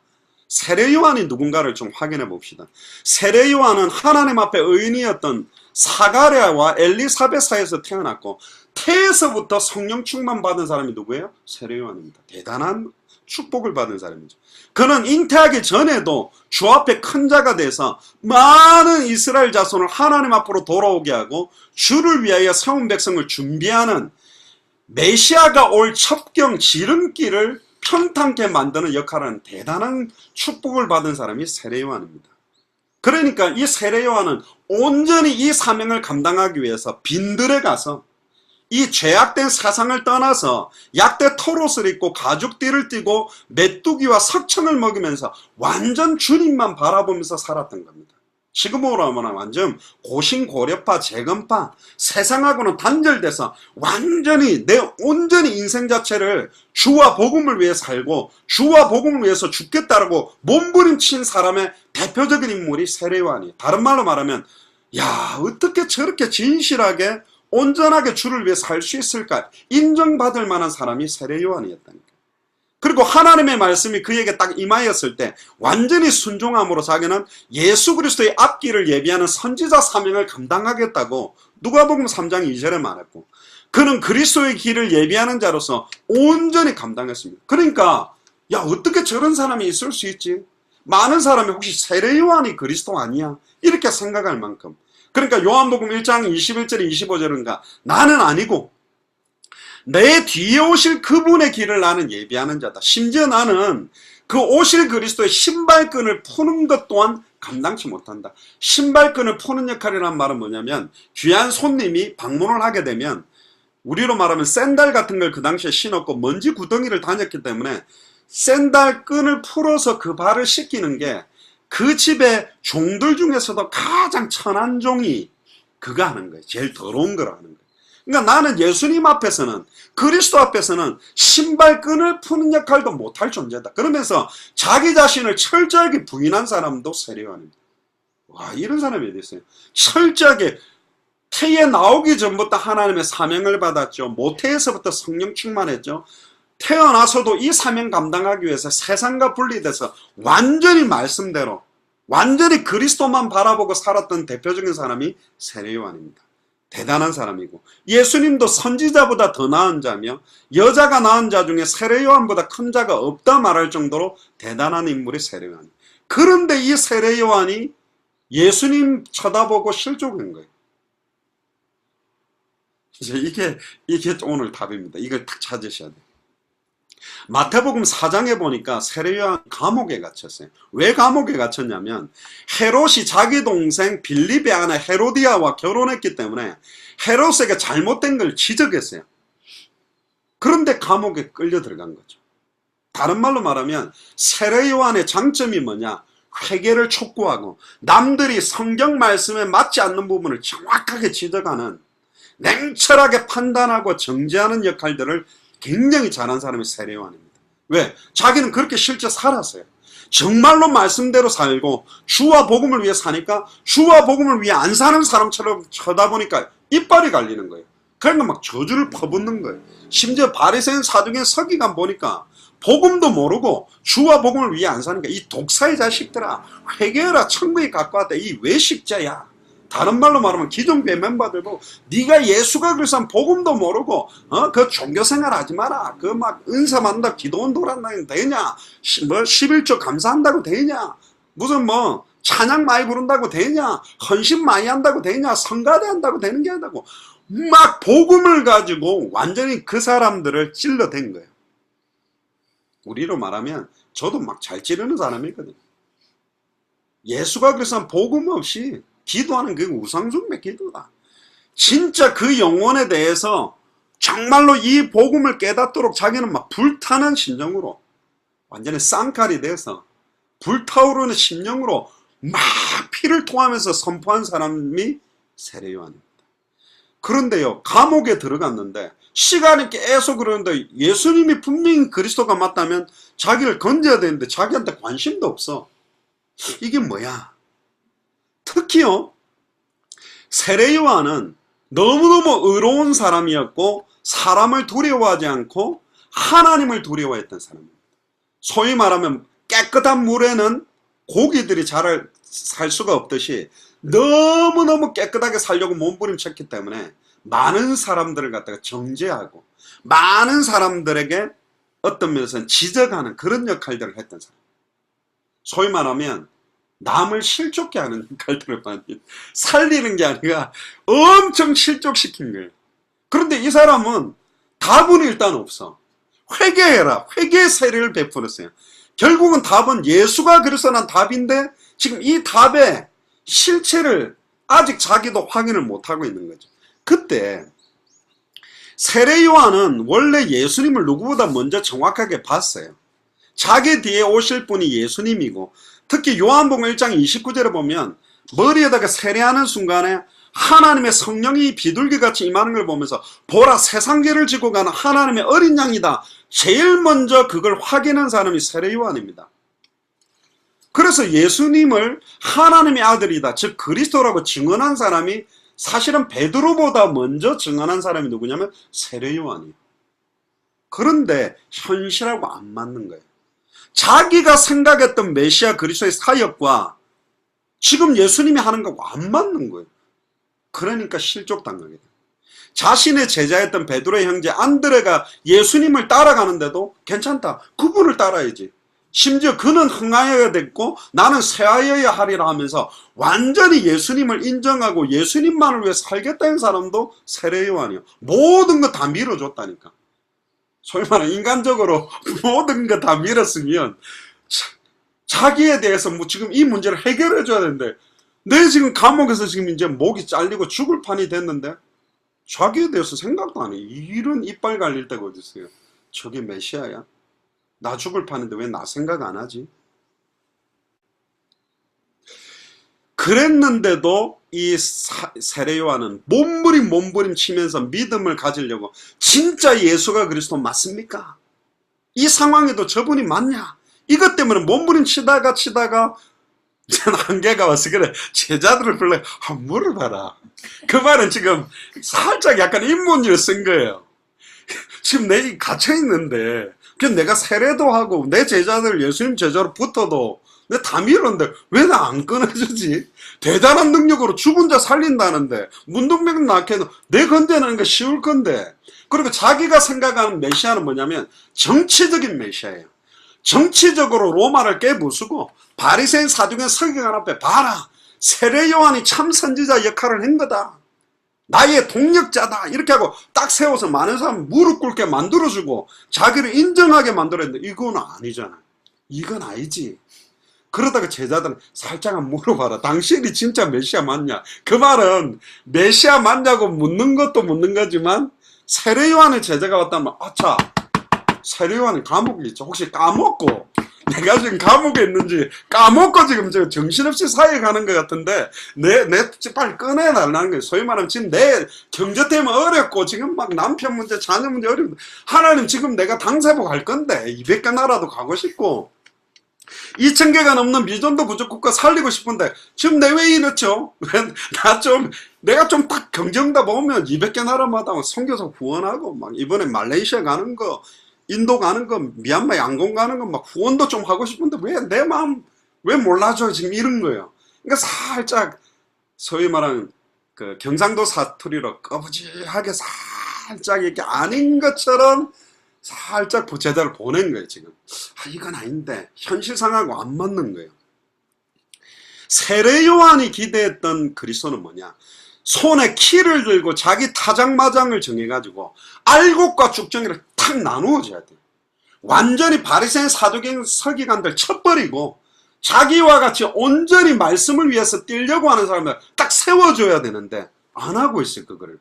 세례 요한이 누군가를 좀 확인해 봅시다. 세례 요한은 하나님 앞에 의인이었던 사가랴와 엘리사벳 사이에서 태어났고 태에서부터 성령 충만 받은 사람이 누구예요? 세례 요한입니다. 대단한 축복을 받은 사람이죠. 그는 잉태하기 전에도 주 앞에 큰 자가 돼서 많은 이스라엘 자손을 하나님 앞으로 돌아오게 하고 주를 위하여 세운 백성을 준비하는 메시아가 올 첩경 지름길을 평탄케 만드는 역할을 하는 대단한 축복을 받은 사람이 세례 요한입니다. 그러니까 이 세례 요한은 온전히 이 사명을 감당하기 위해서 빈들에 가서 이 죄악된 세상을 떠나서 약대 털옷을 입고 가죽띠를 띠고 메뚜기와 석청을 먹으면서 완전 주님만 바라보면서 살았던 겁니다. 지금으로 하면 완전 고신고려파 재건파 세상하고는 단절돼서 완전히 온전히 인생 자체를 주와 복음을 위해 살고 주와 복음을 위해서 죽겠다라고 몸부림친 사람의 대표적인 인물이 세례 요한이에요. 다른 말로 말하면 야, 어떻게 저렇게 진실하게 온전하게 주를 위해 살 수 있을까? 인정받을 만한 사람이 세례 요한이었다니까. 그리고 하나님의 말씀이 그에게 딱 임하였을 때 완전히 순종함으로 자기는 예수 그리스도의 앞길을 예비하는 선지자 사명을 감당하겠다고 누가복음 3장 2절에 말했고 그는 그리스도의 길을 예비하는 자로서 온전히 감당했습니다. 그러니까 야, 어떻게 저런 사람이 있을 수 있지? 많은 사람이 혹시 세례 요한이 그리스도 아니야? 이렇게 생각할 만큼. 그러니까 요한복음 1장 21절에 25절인가 나는 아니고 내 뒤에 오실 그분의 길을 나는 예비하는 자다. 심지어 나는 그 오실 그리스도의 신발끈을 푸는 것 또한 감당치 못한다. 신발끈을 푸는 역할이란 말은 뭐냐면 귀한 손님이 방문을 하게 되면 우리로 말하면 샌들 같은 걸 그 당시에 신었고 먼지 구덩이를 다녔기 때문에 샌들 끈을 풀어서 그 발을 씻기는 게 그 집의 종들 중에서도 가장 천한 종이 그거 하는 거예요. 제일 더러운 걸 하는 거예요. 그러니까 나는 예수님 앞에서는 그리스도 앞에서는 신발끈을 푸는 역할도 못할 존재다. 그러면서 자기 자신을 철저하게 부인한 사람도 세례 요한입니다. 와, 이런 사람이 어디 있어요? 철저하게 태에 나오기 전부터 하나님의 사명을 받았죠. 모태에서부터 성령 충만했죠. 태어나서도 이 사명 감당하기 위해서 세상과 분리돼서 완전히 말씀대로 완전히 그리스도만 바라보고 살았던 대표적인 사람이 세례 요한입니다. 대단한 사람이고 예수님도 선지자보다 더 나은 자며 여자가 낳은 자 중에 세례 요한보다 큰 자가 없다 말할 정도로 대단한 인물이 세례 요한이에요. 그런데 이 세례 요한이 예수님 쳐다보고 실족한 거예요. 이제 이게 오늘 답입니다. 이걸 딱 찾으셔야 돼요. 마태복음 4장에 보니까 세례 요한 감옥에 갇혔어요. 왜 감옥에 갇혔냐면 헤롯이 자기 동생 빌립의 아내 헤로디아와 결혼했기 때문에 헤롯에게 잘못된 걸 지적했어요. 그런데 감옥에 끌려 들어간 거죠. 다른 말로 말하면 세례 요한의 장점이 뭐냐? 회개를 촉구하고 남들이 성경 말씀에 맞지 않는 부분을 정확하게 지적하는 냉철하게 판단하고 정죄하는 역할들을 굉장히 잘한 사람이 세례 요한입니다. 왜? 자기는 그렇게 실제 살았어요. 정말로 말씀대로 살고 주와 복음을 위해 사니까 주와 복음을 위해 안 사는 사람처럼 쳐다보니까 이빨이 갈리는 거예요. 그러니까 막 저주를 퍼붓는 거예요. 심지어 바리새인 사두개인 서기관 보니까 복음도 모르고 주와 복음을 위해 안 사니까 이 독사의 자식들아 회개해라 천국에 갖고 왔다. 이 외식자야. 다른 말로 말하면 기존교회 멤버들 보고 네가 예수가 그리스도는 복음도 모르고 그 종교생활 하지 마라. 그 막 은사 만다 기도원도 한다고 되냐? 뭐 11조 감사한다고 되냐? 무슨 뭐 찬양 많이 부른다고 되냐? 헌신 많이 한다고 되냐? 성가대 한다고 되는 게 아니고 막 복음을 가지고 완전히 그 사람들을 찔러댄 거예요. 우리로 말하면 저도 막 잘 찌르는 사람이거든요. 예수가 그리스도는 복음 없이 기도하는 그 우상숭배 기도다. 진짜 그 영혼에 대해서 정말로 이 복음을 깨닫도록 자기는 막 불타는 심정으로 완전히 쌍칼이 돼서 불타오르는 심령으로 막 피를 토하면서 선포한 사람이 세례 요한입니다. 그런데요, 감옥에 들어갔는데 시간이 계속 그러는데 예수님이 분명히 그리스도가 맞다면 자기를 건져야 되는데 자기한테 관심도 없어. 이게 뭐야? 특히요, 세례 요한은 너무너무 의로운 사람이었고 사람을 두려워하지 않고 하나님을 두려워했던 사람입니다. 소위 말하면 깨끗한 물에는 고기들이 잘 살 수가 없듯이 너무너무 깨끗하게 살려고 몸부림쳤기 때문에 많은 사람들을 갖다가 정죄하고 많은 사람들에게 어떤 면에서는 지적하는 그런 역할들을 했던 사람. 소위 말하면 남을 실족게 하는 역할들을 많이 살리는 게 아니라 엄청 실족시킨 거예요. 그런데 이 사람은 답은 일단 없어. 회개해라. 회개의 세례를 베풀었어요. 결국은 답은 예수가 그리스도란 답인데 지금 이 답의 실체를 아직 자기도 확인을 못하고 있는 거죠. 그때 세례 요한은 원래 예수님을 누구보다 먼저 정확하게 봤어요. 자기 뒤에 오실 분이 예수님이고, 특히 요한복음 1장 29절에 보면 머리에다가 세례하는 순간에 하나님의 성령이 비둘기같이 임하는 걸 보면서 보라, 세상죄를 지고 가는 하나님의 어린 양이다. 제일 먼저 그걸 확인한 사람이 세례 요한입니다. 그래서 예수님을 하나님의 아들이다, 즉 그리스도라고 증언한 사람이 사실은 베드로보다 먼저 증언한 사람이 누구냐면 세례 요한이에요. 그런데 현실하고 안 맞는 거예요. 자기가 생각했던 메시아 그리스도의 사역과 지금 예수님이 하는 거하고 안 맞는 거예요. 그러니까 실족당하게 돼요. 자신의 제자였던 베드로의 형제 안드레가 예수님을 따라가는데도 괜찮다, 그분을 따라야지. 심지어 그는 흥하여야 됐고 나는 쇠하여야 하리라 하면서 완전히 예수님을 인정하고 예수님만을 위해 살겠다는 사람도 세례 요한이요. 모든 거 다 밀어줬다니까. 소위 말하는 인간적으로 모든 거 다 밀었으면 자기에 대해서 뭐 지금 이 문제를 해결해 줘야 되는데, 내 지금 감옥에서 지금 이제 목이 잘리고 죽을 판이 됐는데 자기에 대해서 생각도 안 해. 이런 이빨 갈릴 때가 어디 있어요. 저게 메시아야? 나 죽을 판인데 왜 나 생각 안 하지? 그랬는데도 이 세례 요한은 몸부림 치면서 믿음을 가지려고, 진짜 예수가 그리스도 맞습니까? 이 상황에도 저분이 맞냐? 이것 때문에 몸부림 치다가 한계가 와서 그래, 제자들을 불러 한번 물어봐라. 그 말은 지금 살짝 약간 인문지를 쓴 거예요. 지금 내 갇혀있는데 그냥 내가 세례도 하고 내 제자들 예수님 제자로 붙어도 내가 다 밀었는데 왜 나 안 끊어주지? 대단한 능력으로 죽은 자 살린다는데 문둥병 낳게 해도 내 건져내는 게 쉬울 건데. 그리고 자기가 생각하는 메시아는 뭐냐면 정치적인 메시아예요. 정치적으로 로마를 깨부수고 바리새인 사두개인 서기관 앞에 봐라, 세례 요한이 참 선지자 역할을 한 거다, 나의 동력자다, 이렇게 하고 딱 세워서 많은 사람 무릎 꿇게 만들어주고 자기를 인정하게 만들었는데 이건 아니잖아. 이건 아니지. 그러다가 제자들은 살짝 한번 물어봐라, 당신이 진짜 메시아 맞냐? 그 말은 메시아 맞냐고 묻는 것도 묻는 거지만 세례 요한의 제자가 왔다면 아차, 세례 요한이 감옥에 있죠. 혹시 까먹고 내가 지금 감옥에 있는지 까먹고 지금 저 정신없이 사역하는 것 같은데 내 빨리 꺼내달라는 거예요. 소위 말하면 지금 내 경제 때문에 어렵고 지금 막 남편 문제, 자녀 문제 어렵고, 하나님 지금 내가 당세복 할 건데 200개 나라도 가고 싶고 2000개가 넘는 미전도 부족국가 살리고 싶은데 지금 내 왜 이렇죠? 내가 좀 딱 경쟁다 보면 200개 나라마다 선교사 후원하고 막 이번에 말레이시아 가는 거, 인도 가는 거, 미얀마 양곤 가는 거 막 후원도 좀 하고 싶은데 왜 내 마음 왜 몰라줘 지금 이런 거예요. 그러니까 살짝 소위 말하는 그 경상도 사투리로 꺼부지하게 살짝 이렇게 아닌 것처럼 살짝 제자를 보낸 거예요. 지금 이건 아닌데 현실상하고 안 맞는 거예요. 세례 요한이 기대했던 그리스도는 뭐냐? 손에 키를 들고 자기 타장마장을 정해가지고 알곡과 쭉정이를 탁 나누어줘야 돼요. 완전히 바리새인 사두개인 서기관들 쳐버리고 자기와 같이 온전히 말씀을 위해서 뛰려고 하는 사람을 딱 세워줘야 되는데 안 하고 있어요. 그거를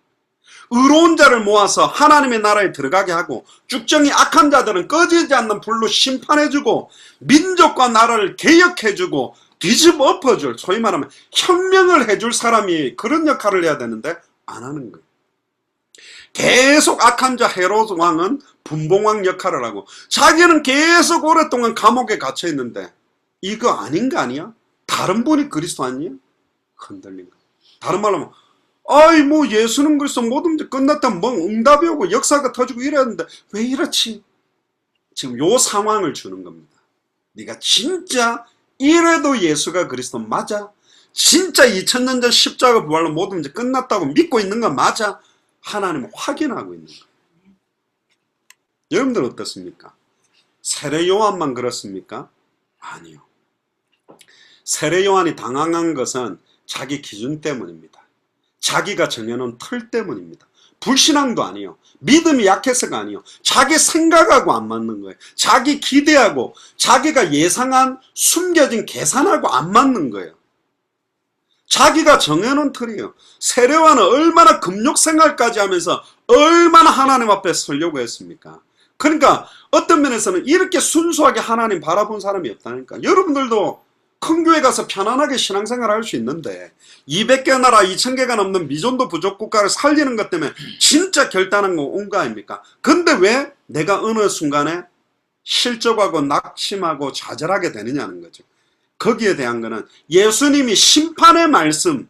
의로운 자를 모아서 하나님의 나라에 들어가게 하고 쭉정이 악한 자들은 꺼지지 않는 불로 심판해주고 민족과 나라를 개혁해주고 뒤집어 엎어줄, 소위 말하면 혁명을 해줄 사람이 그런 역할을 해야 되는데 안 하는 거예요. 계속 악한 자 헤롯 왕은 분봉왕 역할을 하고 자기는 계속 오랫동안 감옥에 갇혀 있는데 이거 아닌 거 아니야? 다른 분이 그리스도 아니야? 흔들린 거. 다른 말로 하면 아이 뭐 예수는 그리스도 모든 문제 끝났다 뭐 응답이 오고 역사가 터지고 이래야 하는데 왜 이렇지? 지금 요 상황을 주는 겁니다. 네가 진짜 이래도 예수가 그리스도 맞아? 진짜 2000년 전 십자가 부활로 모든 문제 끝났다고 믿고 있는 거 맞아? 하나님은 확인하고 있는 거예요. 여러분들 어떻습니까? 세례 요한만 그렇습니까? 아니요. 세례 요한이 당황한 것은 자기 기준 때문입니다. 자기가 정해놓은 틀 때문입니다. 불신앙도 아니요. 믿음이 약해서가 아니요. 자기 생각하고 안 맞는 거예요. 자기 기대하고 자기가 예상한 숨겨진 계산하고 안 맞는 거예요. 자기가 정해놓은 틀이에요. 세례와는 얼마나 금욕생활까지 하면서 얼마나 하나님 앞에 서려고 했습니까? 그러니까 어떤 면에서는 이렇게 순수하게 하나님 바라본 사람이 없다니까. 여러분들도 큰 교회 가서 편안하게 신앙생활을 할 수 있는데 200개 나라 2000개가 넘는 미존도 부족 국가를 살리는 것 때문에 진짜 결단한 거 온 거 아닙니까? 근데 왜 내가 어느 순간에 실족하고 낙심하고 좌절하게 되느냐는 거죠. 거기에 대한 거는 예수님이 심판의 말씀,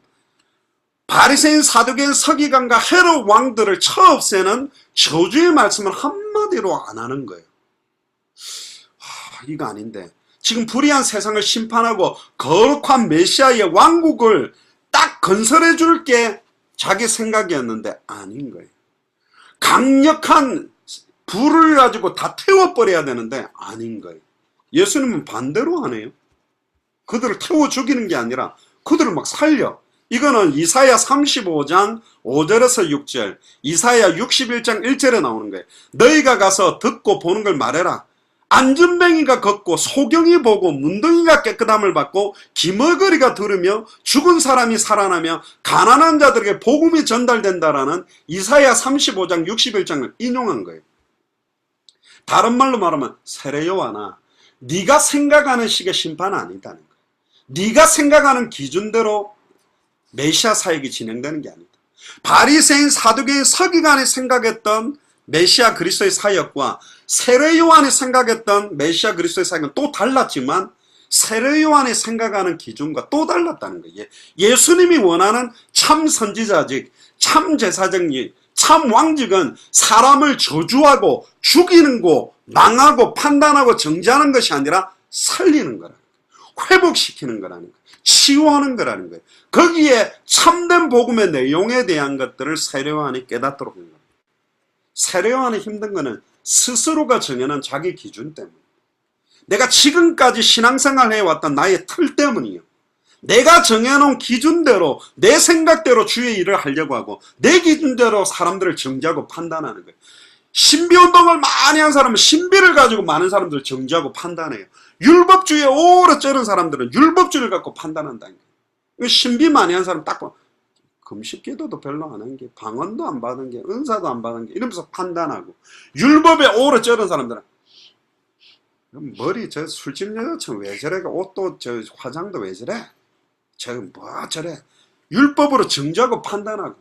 바리새인 사두개인 서기관과 헤롯 왕들을 쳐 없애는 저주의 말씀을 한마디로 안 하는 거예요. 이거 아닌데 지금 불의한 세상을 심판하고 거룩한 메시아의 왕국을 딱 건설해 줄 게 자기 생각이었는데 아닌 거예요. 강력한 불을 가지고 다 태워버려야 되는데 아닌 거예요. 예수님은 반대로 하네요. 그들을 태워 죽이는 게 아니라 그들을 막 살려. 이거는 이사야 35장 5절에서 6절, 이사야 61장 1절에 나오는 거예요. 너희가 가서 듣고 보는 걸 말해라. 안전뱅이가 걷고 소경이 보고 문둥이가 깨끗함을 받고 기머거리가 들으며 죽은 사람이 살아나며 가난한 자들에게 복음이 전달된다라는 이사야 35장 61장을 인용한 거예요. 다른 말로 말하면 세례 요한아, 네가 생각하는 식의 심판은 아니다는 거예요. 네가 생각하는 기준대로 메시아 사역이 진행되는 게 아니다. 바리새인 사두개인 서기관이 생각했던 메시아 그리스도의 사역과 세례 요한이 생각했던 메시아 그리스도의 사역은 또 달랐지만 세례 요한이 생각하는 기준과 또 달랐다는 거예요. 예수님이 원하는 참 선지자직, 참 제사장직, 참 왕직은 사람을 저주하고 죽이는 거, 망하고 판단하고 정죄하는 것이 아니라 살리는 거라는 거예요. 회복시키는 거라는 거예요. 치유하는 거라는 거예요. 거기에 참된 복음의 내용에 대한 것들을 세례 요한이 깨닫도록 한 거예요. 세례 요한이 힘든 거는 스스로가 정해놓은 자기 기준 때문에, 내가 지금까지 신앙생활 해왔던 나의 틀 때문이에요. 내가 정해놓은 기준대로 내 생각대로 주의 일을 하려고 하고 내 기준대로 사람들을 정죄하고 판단하는 거예요. 신비운동을 많이 한 사람은 신비를 가지고 많은 사람들을 정죄하고 판단해요. 율법주의에 오래 쩌는 사람들은 율법주의를 갖고 판단한다는 거예요. 신비 많이 한 사람 딱 봐. 금식기도도 별로 안 한 게, 방언도 안 받은 게, 은사도 안 받은 게, 이러면서 판단하고, 율법에 오래 쩌는 사람들은 머리 저 술집 여자처럼 왜 저래? 옷도 저 화장도 왜 저래? 저 뭐 저래? 율법으로 정죄하고 판단하고,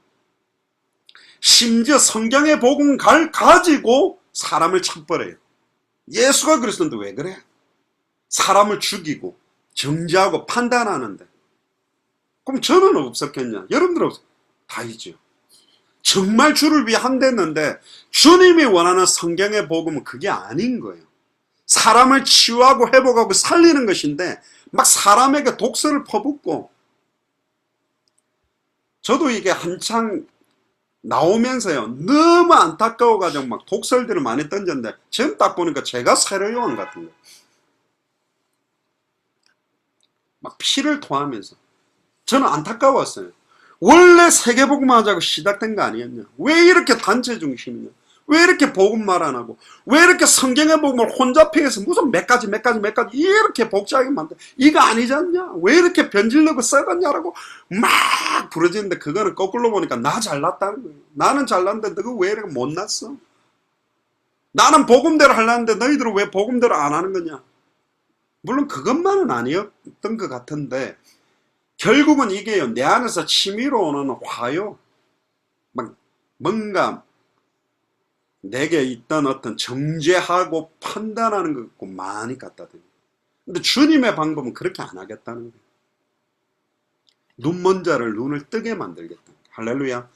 심지어 성경의 복음 가지고 사람을 쳐버려요. 예수가 그랬었는데 왜 그래? 사람을 죽이고 정죄하고 판단하는데. 그럼 저는 없었겠냐? 여러분들 다 있죠. 정말 주를 위해 한댔는데 주님이 원하는 성경의 복음은 그게 아닌 거예요. 사람을 치유하고 회복하고 살리는 것인데 막 사람에게 독설을 퍼붓고, 저도 이게 한창 나오면서요 너무 안타까워가지고 막 독설들을 많이 던졌는데 지금 딱 보니까 제가 세례 요한 같은 거예요. 막 피를 토하면서 저는 안타까웠어요. 원래 세계복음 하자고 시작된 거 아니었냐? 왜 이렇게 단체 중심이냐? 왜 이렇게 복음 말 안 하고? 왜 이렇게 성경의 복음을 혼자 피해서 무슨 몇 가지 이렇게 복잡하게 만들? 이거 아니지 않냐? 왜 이렇게 변질르고 썩었냐라고 막 부러지는데, 그거는 거꾸로 보니까 나 잘났다는 거예요. 나는 잘났는데 너가 왜 이렇게 못났어? 나는 복음대로 하려는데 너희들은 왜 복음대로 안 하는 거냐? 물론 그것만은 아니었던 것 같은데 결국은 이게요, 내 안에서 치밀어 오는 화요, 막 뭔가 내게 있던 어떤 정죄하고 판단하는 것 같고 많이 갖다 댑니다. 근데 주님의 방법은 그렇게 안 하겠다는 거예요. 눈먼 자를 눈을 뜨게 만들겠다. 할렐루야.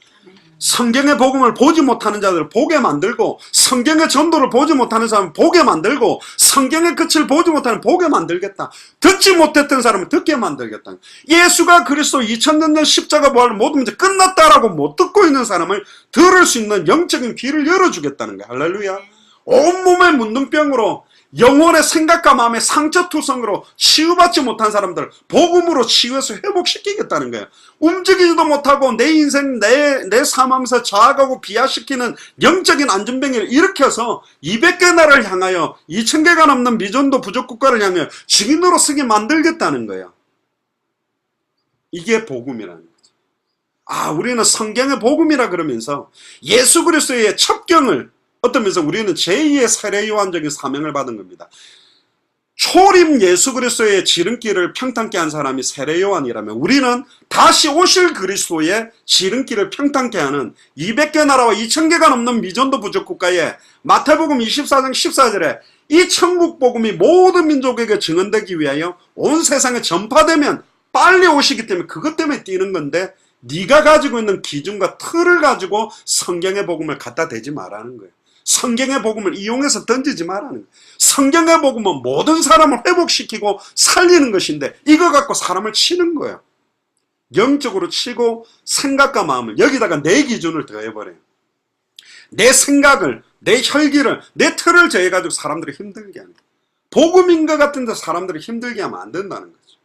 성경의 복음을 보지 못하는 자들을 보게 만들고, 성경의 전도를 보지 못하는 사람을 보게 만들고, 성경의 끝을 보지 못하는 보게 만들겠다. 듣지 못했던 사람을 듣게 만들겠다. 예수가 그리스도 2000년 전 십자가 부활로 모든 문제 끝났다라고 못 듣고 있는 사람을 들을 수 있는 영적인 귀를 열어주겠다는 거야. 할렐루야. 온몸의 문둥병으로 영혼의 생각과 마음의 상처투성으로 치유받지 못한 사람들 복음으로 치유해서 회복시키겠다는 거예요. 움직이지도 못하고 내 인생 내 삶하면서 자학하고 비하시키는 영적인 안전병을 일으켜서 200개 나라를 향하여 2000개가 넘는 미전도 부족국가를 향하여 증인으로 쓰게 만들겠다는 거예요. 이게 복음이라는 거죠. 우리는 성경의 복음이라 그러면서 예수 그리스도의 첩경을 어떤 면에서 우리는 제2의 세례요한적인 사명을 받은 겁니다. 초림 예수 그리스도의 지름길을 평탄케 한 사람이 세례요한이라면 우리는 다시 오실 그리스도의 지름길을 평탄케 하는 200개 나라와 2000개가 넘는 미전도 부족국가에 마태복음 24장 14절에 이 천국 복음이 모든 민족에게 증언되기 위하여 온 세상에 전파되면 빨리 오시기 때문에 그것 때문에 뛰는 건데, 네가 가지고 있는 기준과 틀을 가지고 성경의 복음을 갖다 대지 말라는 거예요. 성경의 복음을 이용해서 던지지 말라는 거예요. 성경의 복음은 모든 사람을 회복시키고 살리는 것인데 이거 갖고 사람을 치는 거예요. 영적으로 치고 생각과 마음을, 여기다가 내 기준을 더해버려요. 내 생각을, 내 혈기를, 내 틀을 더해가지고 사람들이 힘들게 하는 거예요. 복음인 것 같은데 사람들이 힘들게 하면 안 된다는 거죠.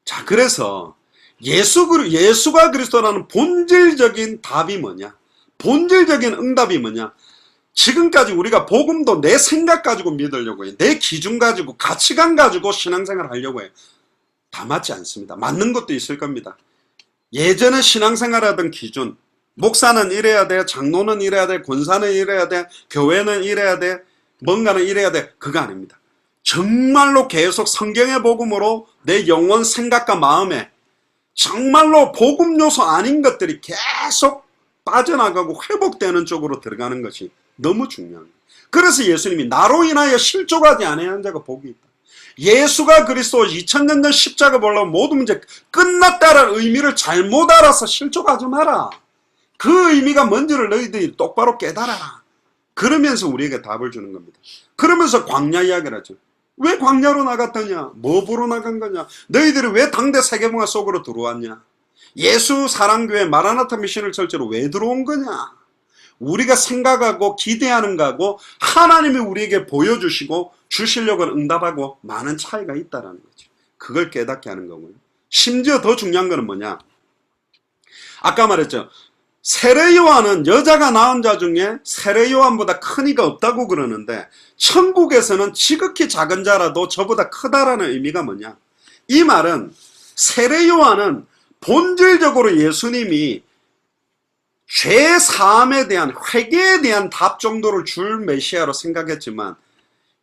자, 그래서 예수가 그리스도라는 본질적인 답이 뭐냐? 본질적인 응답이 뭐냐? 지금까지 우리가 복음도 내 생각 가지고 믿으려고 해요. 내 기준 가지고, 가치관 가지고 신앙생활 하려고 해요. 다 맞지 않습니다. 맞는 것도 있을 겁니다. 예전에 신앙생활 하던 기준, 목사는 이래야 돼, 장로는 이래야 돼, 권사는 이래야 돼, 교회는 이래야 돼, 뭔가는 이래야 돼, 그거 아닙니다. 정말로 계속 성경의 복음으로 내 영혼, 생각과 마음에 정말로 복음 요소 아닌 것들이 계속 빠져나가고 회복되는 쪽으로 들어가는 것이 너무 중요합니다. 그래서 예수님이 나로 인하여 실족하지 아니한 자가 복이 있다. 예수가 그리스도 2000년 전 십자가 보려고 모든 문제 끝났다라는 의미를 잘못 알아서 실족하지 마라. 그 의미가 뭔지를 너희들이 똑바로 깨달아라. 그러면서 우리에게 답을 주는 겁니다. 그러면서 광야 이야기를 하죠. 왜 광야로 나갔더냐? 뭐 보러 나간 거냐? 너희들이 왜 당대 세계문화 속으로 들어왔냐? 예수 사랑교회 마라나타 미션을 철저로 왜 들어온 거냐? 우리가 생각하고 기대하는 거하고 하나님이 우리에게 보여주시고 주시려고 하는 응답하고 많은 차이가 있다는 거죠. 그걸 깨닫게 하는 거고요. 심지어 더 중요한 거는 뭐냐? 아까 말했죠. 세례요한은 여자가 낳은 자 중에 세례요한보다 큰 이가 없다고 그러는데 천국에서는 지극히 작은 자라도 저보다 크다라는 의미가 뭐냐? 이 말은 세례요한은 본질적으로 예수님이 죄 사함에 대한, 회개에 대한 답 정도를 줄 메시아로 생각했지만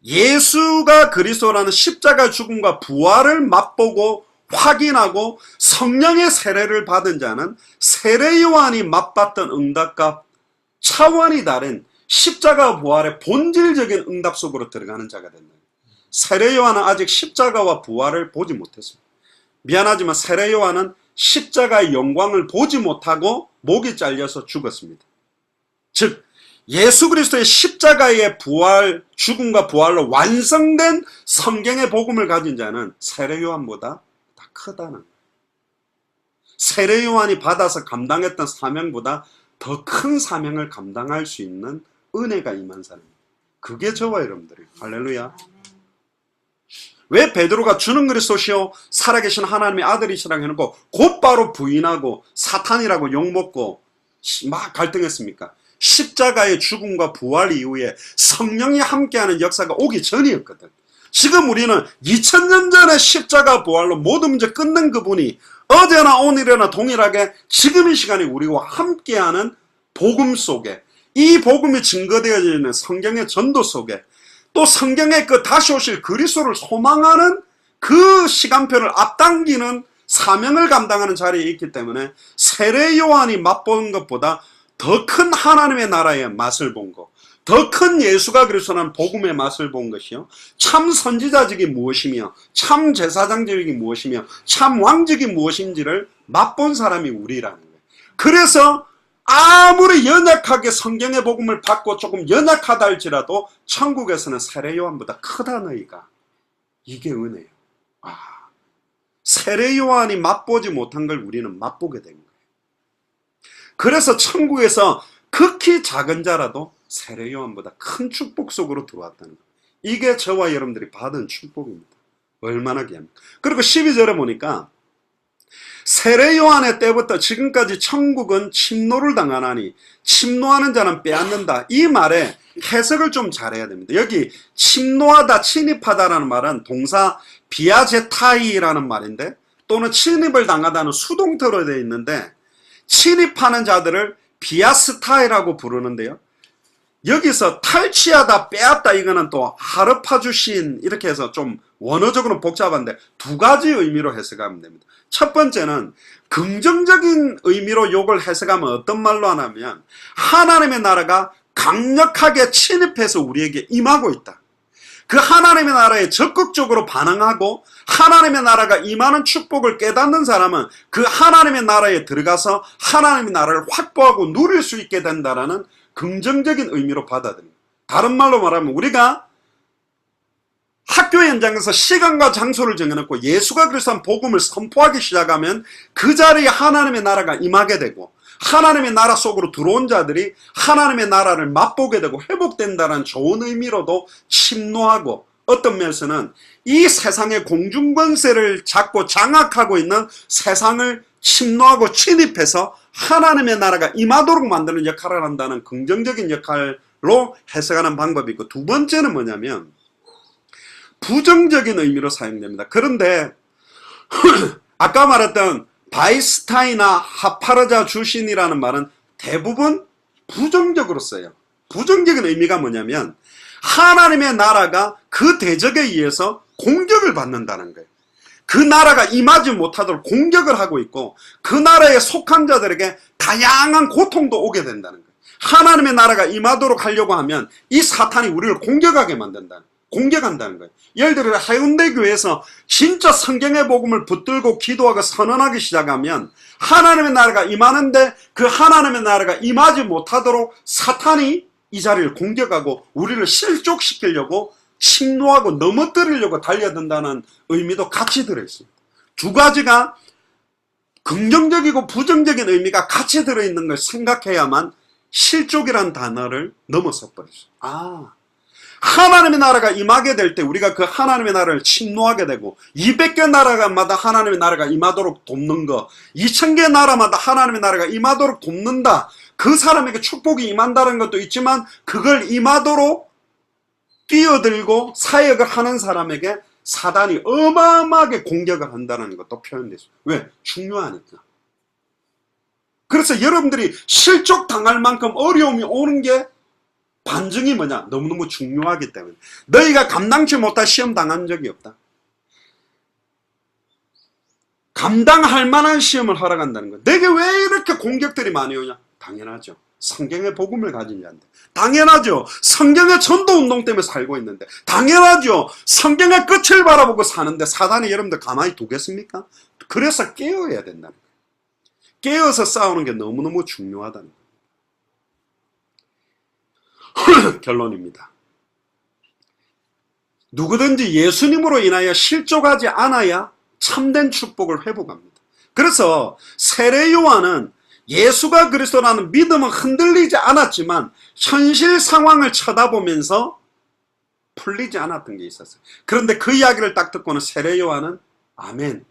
예수가 그리스도라는 십자가 죽음과 부활을 맛보고 확인하고 성령의 세례를 받은 자는 세례요한이 맛봤던 응답과 차원이 다른 십자가 부활의 본질적인 응답 속으로 들어가는 자가 된다. 세례요한은 아직 십자가와 부활을 보지 못했습니다. 미안하지만 세례요한은 십자가의 영광을 보지 못하고 목이 잘려서 죽었습니다. 즉 예수 그리스도의 십자가의 부활, 죽음과 부활로 완성된 성경의 복음을 가진 자는 세례요한보다 다 크다는 거예요. 세례요한이 받아서 감당했던 사명보다 더 큰 사명을 감당할 수 있는 은혜가 임한 사람입니다. 그게 저와 여러분들이에요. 할렐루야. 왜 베드로가 주는 그리스도시요 살아계신 하나님의 아들이시라고 해놓고 곧바로 부인하고 사탄이라고 욕먹고 막 갈등했습니까? 십자가의 죽음과 부활 이후에 성령이 함께하는 역사가 오기 전이었거든. 지금 우리는 2000년 전에 십자가 부활로 모든 문제 끝낸 그분이 어제나 오늘이나 동일하게 지금 이 시간에 우리와 함께하는 복음 속에 이 복음이 증거되어져 있는 성경의 전도 속에 또 성경의 그 다시 오실 그리스도를 소망하는 그 시간표를 앞당기는 사명을 감당하는 자리에 있기 때문에 세례 요한이 맛본 것보다 더 큰 하나님의 나라의 맛을 본 것, 더 큰 예수가 그리스도라는 복음의 맛을 본 것이요, 참 선지자직이 무엇이며 참 제사장직이 무엇이며 참 왕직이 무엇인지를 맛본 사람이 우리라는 거예요. 그래서 아무리 연약하게 성경의 복음을 받고 조금 연약하다 할지라도 천국에서는 세례 요한보다 크다 너희가. 이게 은혜예요. 세례 요한이 맛보지 못한 걸 우리는 맛보게 된 거예요. 그래서 천국에서 극히 작은 자라도 세례 요한보다 큰 축복 속으로 들어왔다는 거예요. 이게 저와 여러분들이 받은 축복입니다. 얼마나 귀합니까? 그리고 12절에 보니까 세례 요한의 때부터 지금까지 천국은 침노를 당하나니 침노하는 자는 빼앗는다. 이 말에 해석을 좀 잘해야 됩니다. 여기 침노하다, 침입하다라는 말은 동사 비아제타이라는 말인데, 또는 침입을 당하다는 수동태로 되어 있는데, 침입하는 자들을 비아스타이라고 부르는데요. 여기서 탈취하다, 빼앗다, 이거는 또 하르파주신, 이렇게 해서 좀 원어적으로 복잡한데 두 가지 의미로 해석하면 됩니다. 첫 번째는 긍정적인 의미로 요걸 해석하면 어떤 말로 하냐면, 하나님의 나라가 강력하게 침입해서 우리에게 임하고 있다. 그 하나님의 나라에 적극적으로 반응하고 하나님의 나라가 임하는 축복을 깨닫는 사람은 그 하나님의 나라에 들어가서 하나님의 나라를 확보하고 누릴 수 있게 된다라는 긍정적인 의미로 받아들입니다. 다른 말로 말하면 우리가 학교 현장에서 시간과 장소를 정해놓고 예수가 그리스도의 복음을 선포하기 시작하면 그 자리에 하나님의 나라가 임하게 되고 하나님의 나라 속으로 들어온 자들이 하나님의 나라를 맛보게 되고 회복된다는 좋은 의미로도 침노하고, 어떤 면에서는 이 세상의 공중권세를 잡고 장악하고 있는 세상을 침노하고 침입해서 하나님의 나라가 임하도록 만드는 역할을 한다는 긍정적인 역할로 해석하는 방법이 있고, 두 번째는 뭐냐면 부정적인 의미로 사용됩니다. 그런데 아까 말했던 바이스타이나 하파르자 주신이라는 말은 대부분 부정적으로 써요. 부정적인 의미가 뭐냐면 하나님의 나라가 그 대적에 의해서 공격을 받는다는 거예요. 그 나라가 임하지 못하도록 공격을 하고 있고 그 나라에 속한 자들에게 다양한 고통도 오게 된다는 거예요. 하나님의 나라가 임하도록 하려고 하면 이 사탄이 우리를 공격하게 만든다는 거예요. 공격한다는 거예요. 예를 들어 해운대 교회에서 진짜 성경의 복음을 붙들고 기도하고 선언하기 시작하면 하나님의 나라가 임하는데 그 하나님의 나라가 임하지 못하도록 사탄이 이 자리를 공격하고 우리를 실족시키려고 침노하고 넘어뜨리려고 달려든다는 의미도 같이 들어있습니다. 두 가지가 긍정적이고 부정적인 의미가 같이 들어있는 걸 생각해야만 실족이란 단어를 넘어서 버리죠. 하나님의 나라가 임하게 될 때 우리가 그 하나님의 나라를 침노하게 되고 200개 나라마다 하나님의 나라가 임하도록 돕는 거, 2000개 나라마다 하나님의 나라가 임하도록 돕는다. 그 사람에게 축복이 임한다는 것도 있지만 그걸 임하도록 뛰어들고 사역을 하는 사람에게 사단이 어마어마하게 공격을 한다는 것도 표현되어 있습니다. 왜? 중요하니까. 그래서 여러분들이 실족당할 만큼 어려움이 오는 게 반증이 뭐냐? 너무너무 중요하기 때문에. 너희가 감당치 못할 시험 당한 적이 없다. 감당할 만한 시험을 허락한다는 거야. 내게 왜 이렇게 공격들이 많이 오냐? 당연하죠. 성경의 복음을 가진 자인데. 당연하죠. 성경의 전도운동 때문에 살고 있는데. 당연하죠. 성경의 끝을 바라보고 사는데 사단이 여러분들 가만히 두겠습니까? 그래서 깨어야 된다는 거예요. 깨어서 싸우는 게 너무너무 중요하다는 거예요. 결론입니다. 누구든지 예수님으로 인하여 실족하지 않아야 참된 축복을 회복합니다. 그래서 세례 요한은 예수가 그리스도라는 믿음은 흔들리지 않았지만 현실 상황을 쳐다보면서 풀리지 않았던 게 있었어요. 그런데 그 이야기를 딱 듣고는 세례 요한은 아멘,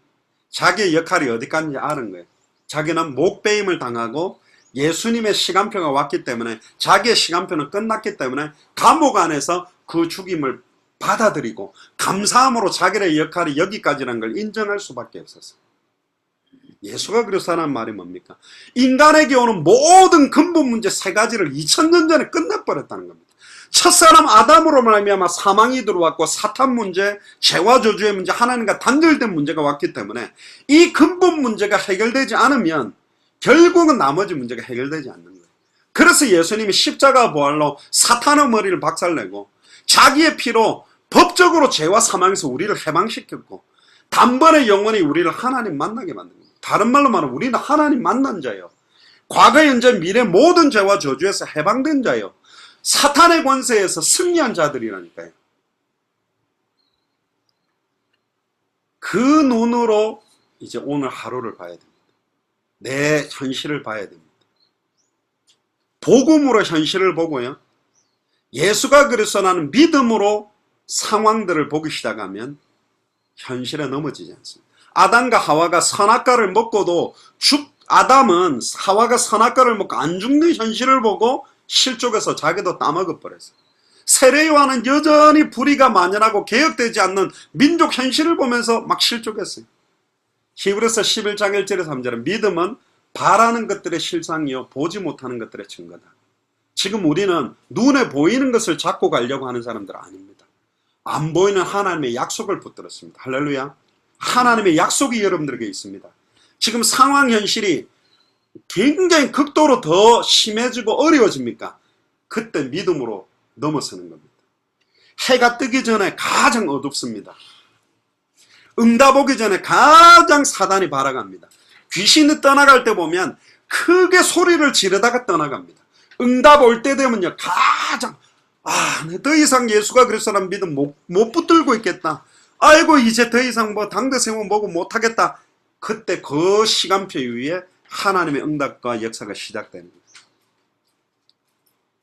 자기의 역할이 어디까지 아는 거예요. 자기는 목배임을 당하고 예수님의 시간표가 왔기 때문에, 자기의 시간표는 끝났기 때문에 감옥 안에서 그 죽임을 받아들이고 감사함으로 자기의 역할이 여기까지라는 걸 인정할 수밖에 없었어요. 예수가 그리스도라는 말이 뭡니까? 인간에게 오는 모든 근본 문제 세 가지를 2000년 전에 끝내버렸다는 겁니다. 첫사람 아담으로 말미암아 사망이 들어왔고 사탄 문제, 죄와 저주의 문제, 하나님과 단절된 문제가 왔기 때문에 이 근본 문제가 해결되지 않으면 결국은 나머지 문제가 해결되지 않는 거예요. 그래서 예수님이 십자가 부활로 사탄의 머리를 박살내고 자기의 피로 법적으로 죄와 사망에서 우리를 해방시켰고 단번에 영원히 우리를 하나님 만나게 만든 겁니다. 다른 말로 말하면 우리는 하나님 만난 자예요. 과거, 현재, 미래 모든 죄와 저주에서 해방된 자예요. 사탄의 권세에서 승리한 자들이라니까요. 그 눈으로 이제 오늘 하루를 봐야 됩니다. 내 현실을 봐야 됩니다. 복음으로 현실을 보고요. 예수가 그리스도라는 믿음으로 상황들을 보기 시작하면 현실에 넘어지지 않습니다. 아담과 하와가 선악과를 먹고도 아담은 하와가 선악과를 먹고 안 죽는 현실을 보고 실족해서 자기도 따먹어 버렸어요. 세례 요한은 여전히 불의가 만연하고 개혁되지 않는 민족 현실을 보면서 막 실족했어요. 히브리서 11장 1절에 3절은 믿음은 바라는 것들의 실상이요 보지 못하는 것들의 증거다. 지금 우리는 눈에 보이는 것을 잡고 가려고 하는 사람들 아닙니다. 안 보이는 하나님의 약속을 붙들었습니다. 할렐루야. 하나님의 약속이 여러분들에게 있습니다. 지금 상황 현실이 굉장히 극도로 더 심해지고 어려워집니까? 그때 믿음으로 넘어서는 겁니다. 해가 뜨기 전에 가장 어둡습니다. 응답 오기 전에 가장 사단이 발악합니다. 귀신이 떠나갈 때 보면 크게 소리를 지르다가 떠나갑니다. 응답 올 때 되면요 가장 더 이상 예수가 그리스도라는 믿음 못 붙들고 있겠다. 아이고 이제 더 이상 뭐 당대 세워 보고 못하겠다. 그때 그 시간표 위에 하나님의 응답과 역사가 시작되는 거예요.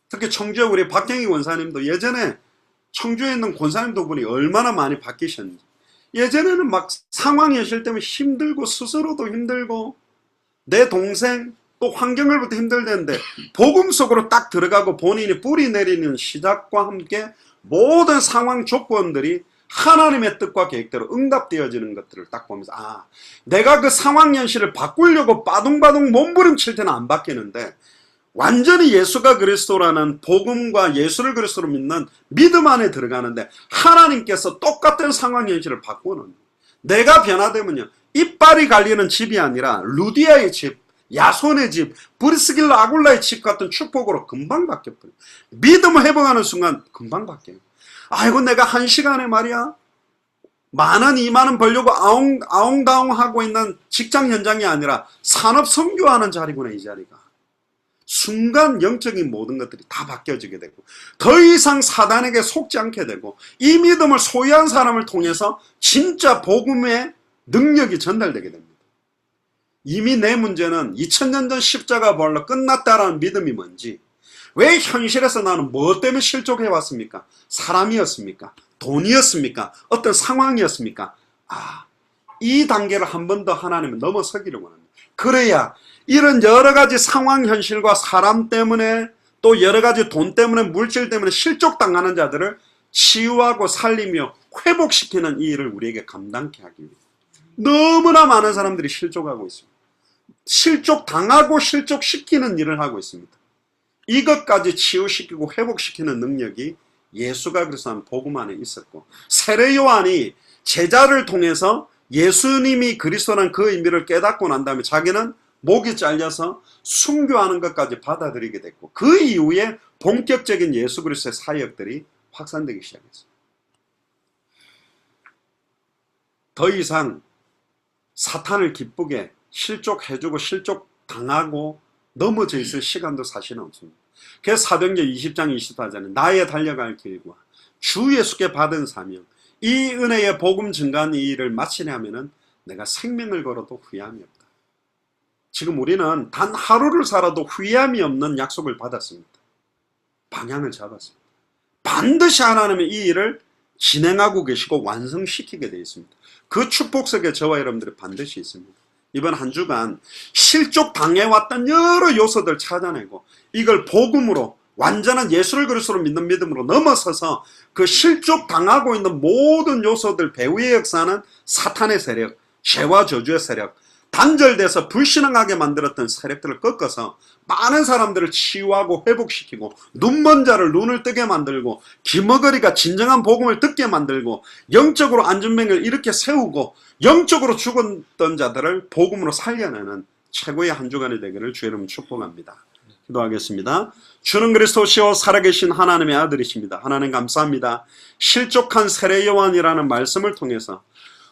특히 청주에 우리 박경희 권사님도 예전에 청주에 있는 권사님도 분이 얼마나 많이 바뀌셨는지. 예전에는 막 상황 현실 때문에 힘들고 스스로도 힘들고 내 동생 또 환경을 부터 힘들대는데 복음 속으로 딱 들어가고 본인이 뿌리 내리는 시작과 함께 모든 상황 조건들이 하나님의 뜻과 계획대로 응답되어지는 것들을 딱 보면서 내가 그 상황 현실을 바꾸려고 빠둥빠둥 몸부림칠 때는 안 바뀌는데 완전히 예수가 그리스도라는 복음과 예수를 그리스도로 믿는 믿음 안에 들어가는데 하나님께서 똑같은 상황 현실을 바꾸는 내가 변화되면요 이빨이 갈리는 집이 아니라 루디아의 집, 야손의 집, 브리스길라 아굴라의 집 같은 축복으로 금방 바뀌어버려요. 믿음을 회복하는 순간 금방 바뀌어요. 아이고 내가 한 시간에 말이야 10,000원 20,000원 벌려고 아웅다웅 하고 있는 직장 현장이 아니라 산업 선교하는 자리구나. 이 자리가 순간 영적인 모든 것들이 다 바뀌어지게 되고 더 이상 사단에게 속지 않게 되고 이 믿음을 소유한 사람을 통해서 진짜 복음의 능력이 전달되게 됩니다. 이미 내 문제는 2000년 전 십자가 부활로 끝났다라는 믿음이 뭔지, 왜 현실에서 나는 무엇 때문에 실족해왔습니까? 사람이었습니까? 돈이었습니까? 어떤 상황이었습니까? 이 단계를 한 번 더 하나님은 넘어서기를 원합니다. 그래야 이런 여러 가지 상황 현실과 사람 때문에 또 여러 가지 돈 때문에 물질 때문에 실족당하는 자들을 치유하고 살리며 회복시키는 이 일을 우리에게 감당케 하기 위해 너무나 많은 사람들이 실족하고 있습니다. 실족당하고 실족시키는 일을 하고 있습니다. 이것까지 치유시키고 회복시키는 능력이 예수가 그리스도라는 복음 안에 있었고 세례 요한이 제자를 통해서 예수님이 그리스도라는 그 의미를 깨닫고 난 다음에 자기는 목이 잘려서 순교하는 것까지 받아들이게 됐고 그 이후에 본격적인 예수 그리스도의 사역들이 확산되기 시작했어요. 더 이상 사탄을 기쁘게 실족해주고 실족당하고 넘어져 있을 시간도 사실은 없습니다. 그래서 사도행전 20장 24절에 나의 달려갈 길과 주 예수께 받은 사명 이 은혜의 복음 증가한 이 일을 마치려 하면은 내가 생명을 걸어도 후회함이 없다. 지금 우리는 단 하루를 살아도 후회함이 없는 약속을 받았습니다. 방향을 잡았습니다. 반드시 하나님의 이 일을 진행하고 계시고 완성시키게 되어 있습니다. 그 축복 속에 저와 여러분들이 반드시 있습니다. 이번 한 주간 실족 당해왔던 여러 요소들 찾아내고 이걸 복음으로 완전한 예수를 그리스도로 믿는 믿음으로 넘어서서 그 실족 당하고 있는 모든 요소들 배후의 역사는 사탄의 세력, 죄와 저주의 세력, 단절돼서 불신앙하게 만들었던 세력들을 꺾어서 많은 사람들을 치유하고 회복시키고 눈먼 자를 눈을 뜨게 만들고 기머거리가 진정한 복음을 듣게 만들고 영적으로 안전병을 이렇게 세우고 영적으로 죽었던 자들을 복음으로 살려내는 최고의 한 주간이 되기를 주의 이름으로 축복합니다. 기도하겠습니다. 주는 그리스도시요 살아계신 하나님의 아들이십니다. 하나님 감사합니다. 실족한 세례 요한이라는 말씀을 통해서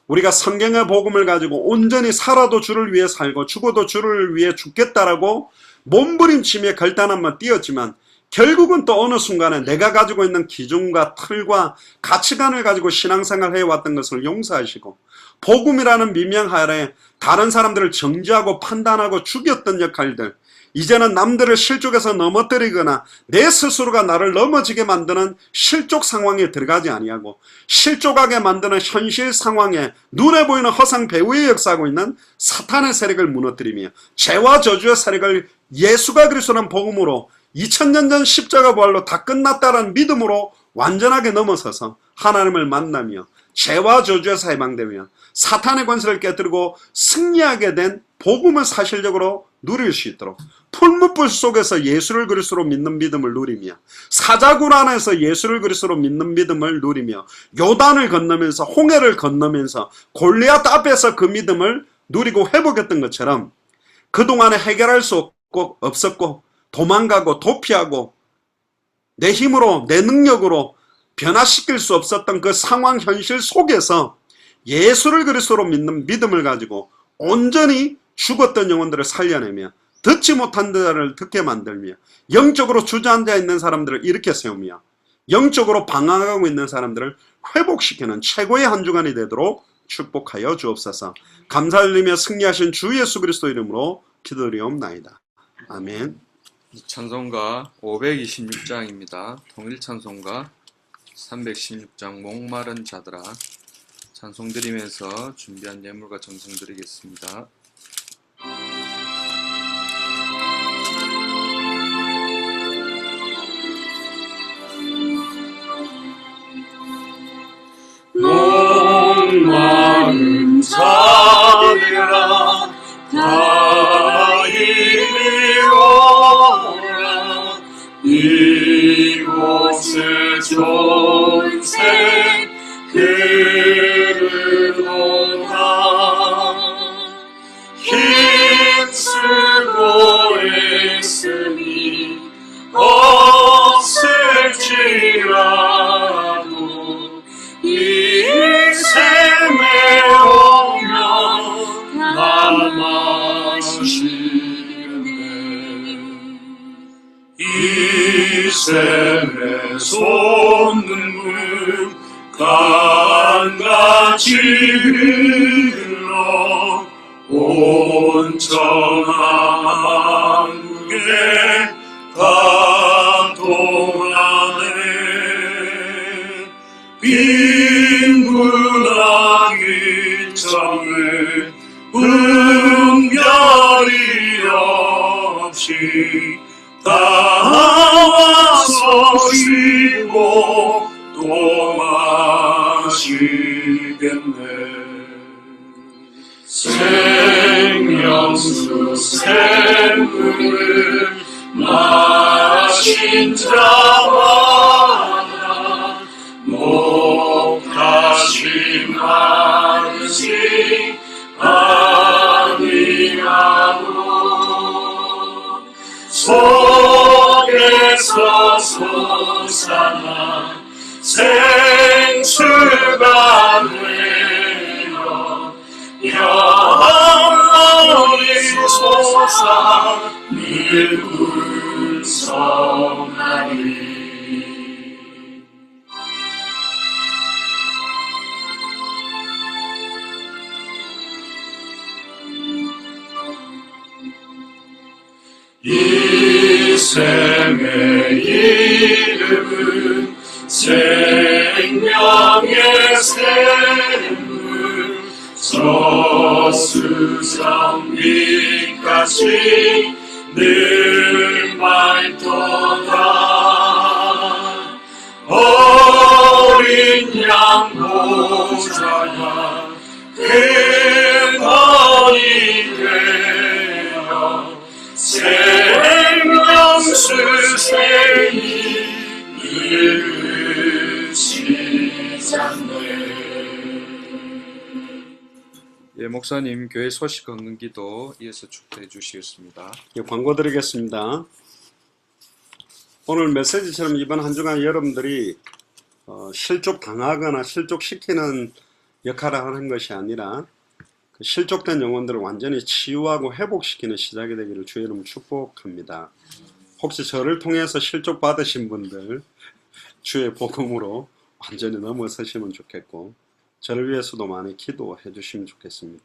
우리가 성경의 복음을 가지고 온전히 살아도 주를 위해 살고 죽어도 주를 위해 죽겠다라고 몸부림치며 결단한만 띄었지만 결국은 또 어느 순간에 내가 가지고 있는 기준과 틀과 가치관을 가지고 신앙생활을 해왔던 것을 용서하시고 복음이라는 미명 하에 다른 사람들을 정죄하고 판단하고 죽였던 역할들, 이제는 남들을 실족에서 넘어뜨리거나 내 스스로가 나를 넘어지게 만드는 실족 상황에 들어가지 아니하고 실족하게 만드는 현실 상황에 눈에 보이는 허상 배후에 역사하고 있는 사탄의 세력을 무너뜨리며 죄와 저주의 세력을 예수가 그리스도라는 복음으로 2000년 전 십자가 부활로 다 끝났다라는 믿음으로 완전하게 넘어서서 하나님을 만나며 죄와 저주에서 해방되며 사탄의 권세를 깨뜨리고 승리하게 된 복음을 사실적으로 누릴 수 있도록 풀무불 속에서 예수를 그리스도로 믿는 믿음을 누리며 사자굴 안에서 예수를 그리스도로 믿는 믿음을 누리며 요단을 건너면서 홍해를 건너면서 골리앗 앞에서 그 믿음을 누리고 회복했던 것처럼 그동안에 해결할 수 없었고 도망가고 도피하고 내 힘으로 내 능력으로 변화시킬 수 없었던 그 상황 현실 속에서 예수를 그리스도로 믿는 믿음을 가지고 온전히 죽었던 영혼들을 살려내며 듣지 못한 자를 듣게 만들며 영적으로 주저앉아 있는 사람들을 일으켜 세우며 영적으로 방황하고 있는 사람들을 회복시키는 최고의 한 주간이 되도록 축복하여 주옵소서. 감사드리며 승리하신 주 예수 그리스도 이름으로 기도드리옵나이다. 아멘. 찬송가 526장입니다. 통일 찬송가 316장 목마른 자들아, 찬송 드리면서 준비한 예물과 정성 드리겠습니다. 목마른 자들아 다 이리 오라. 이곳에 존생 그르도다. 힘쓰고 애쓰니 없을지라도 이 샘에 오면 남아시네. 이 샘에 솟는 강같이 흘러 온전한 게 가동하네. 빈군하기 전에 분별이 없이 다 와서 쉬고 또 마시겠네. 생명수 샘물을 마신 자마다 목다시 마르지 아니하고 속에서 솟아나 생수가 되어 영원히 솟아 늘 불성하리. 이 샘의 이름은 생명의 샘물, 저수정 밑까지 늘 맑도다. 어린 양 보좌가 그 원이 되어 생명수생이 이르시잖네. 예, 목사님 교회 소식 건강 기도 이어서 축도해 주시겠습니다. 예, 광고 드리겠습니다. 오늘 메시지처럼 이번 한 주간 여러분들이 실족 당하거나 실족시키는 역할을 하는 것이 아니라 그 실족된 영혼들을 완전히 치유하고 회복시키는 시작이 되기를 주의 이름으로 축복합니다. 혹시 저를 통해서 실족 받으신 분들 주의 복음으로 완전히 넘어서시면 좋겠고, 저를 위해서도 많이 기도해 주시면 좋겠습니다.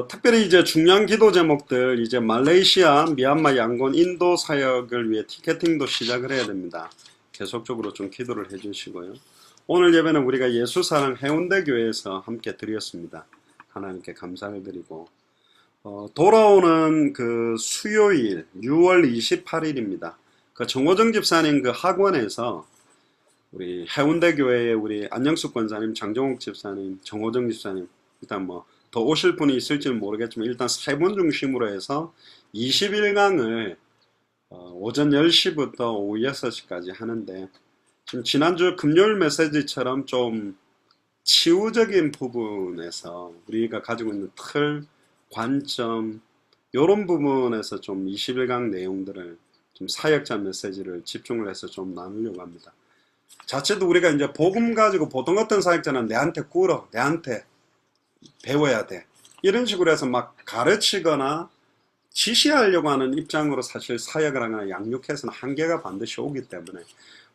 특별히 이제 중요한 기도 제목들, 이제 말레이시아, 미얀마, 양곤, 인도 사역을 위해 티켓팅도 시작을 해야 됩니다. 계속적으로 좀 기도를 해 주시고요. 오늘 예배는 우리가 예수사랑 해운대 교회에서 함께 드렸습니다. 하나님께 감사를 드리고, 돌아오는 그 수요일 6월 28일입니다. 그 정호정 집사님 그 학원에서 우리 해운대 교회에 우리 안영숙 권사님, 장정옥 집사님, 정호정 집사님, 일단 뭐 더 오실 분이 있을지는 모르겠지만 일단 세 분 중심으로 해서 21강을 오전 10시부터 오후 6시까지 하는데, 지금 지난주 금요일 메시지처럼 좀 치유적인 부분에서 우리가 가지고 있는 틀, 관점, 이런 부분에서 좀 21강 내용들을 좀 사역자 메시지를 집중을 해서 좀 나누려고 합니다. 자체도 우리가 이제 복음 가지고 보통 어떤 사역자는 내한테 꿇어, 내한테 배워야 돼, 이런 식으로 해서 막 가르치거나 지시하려고 하는 입장으로 사실 사역을 하거나 양육해서는 한계가 반드시 오기 때문에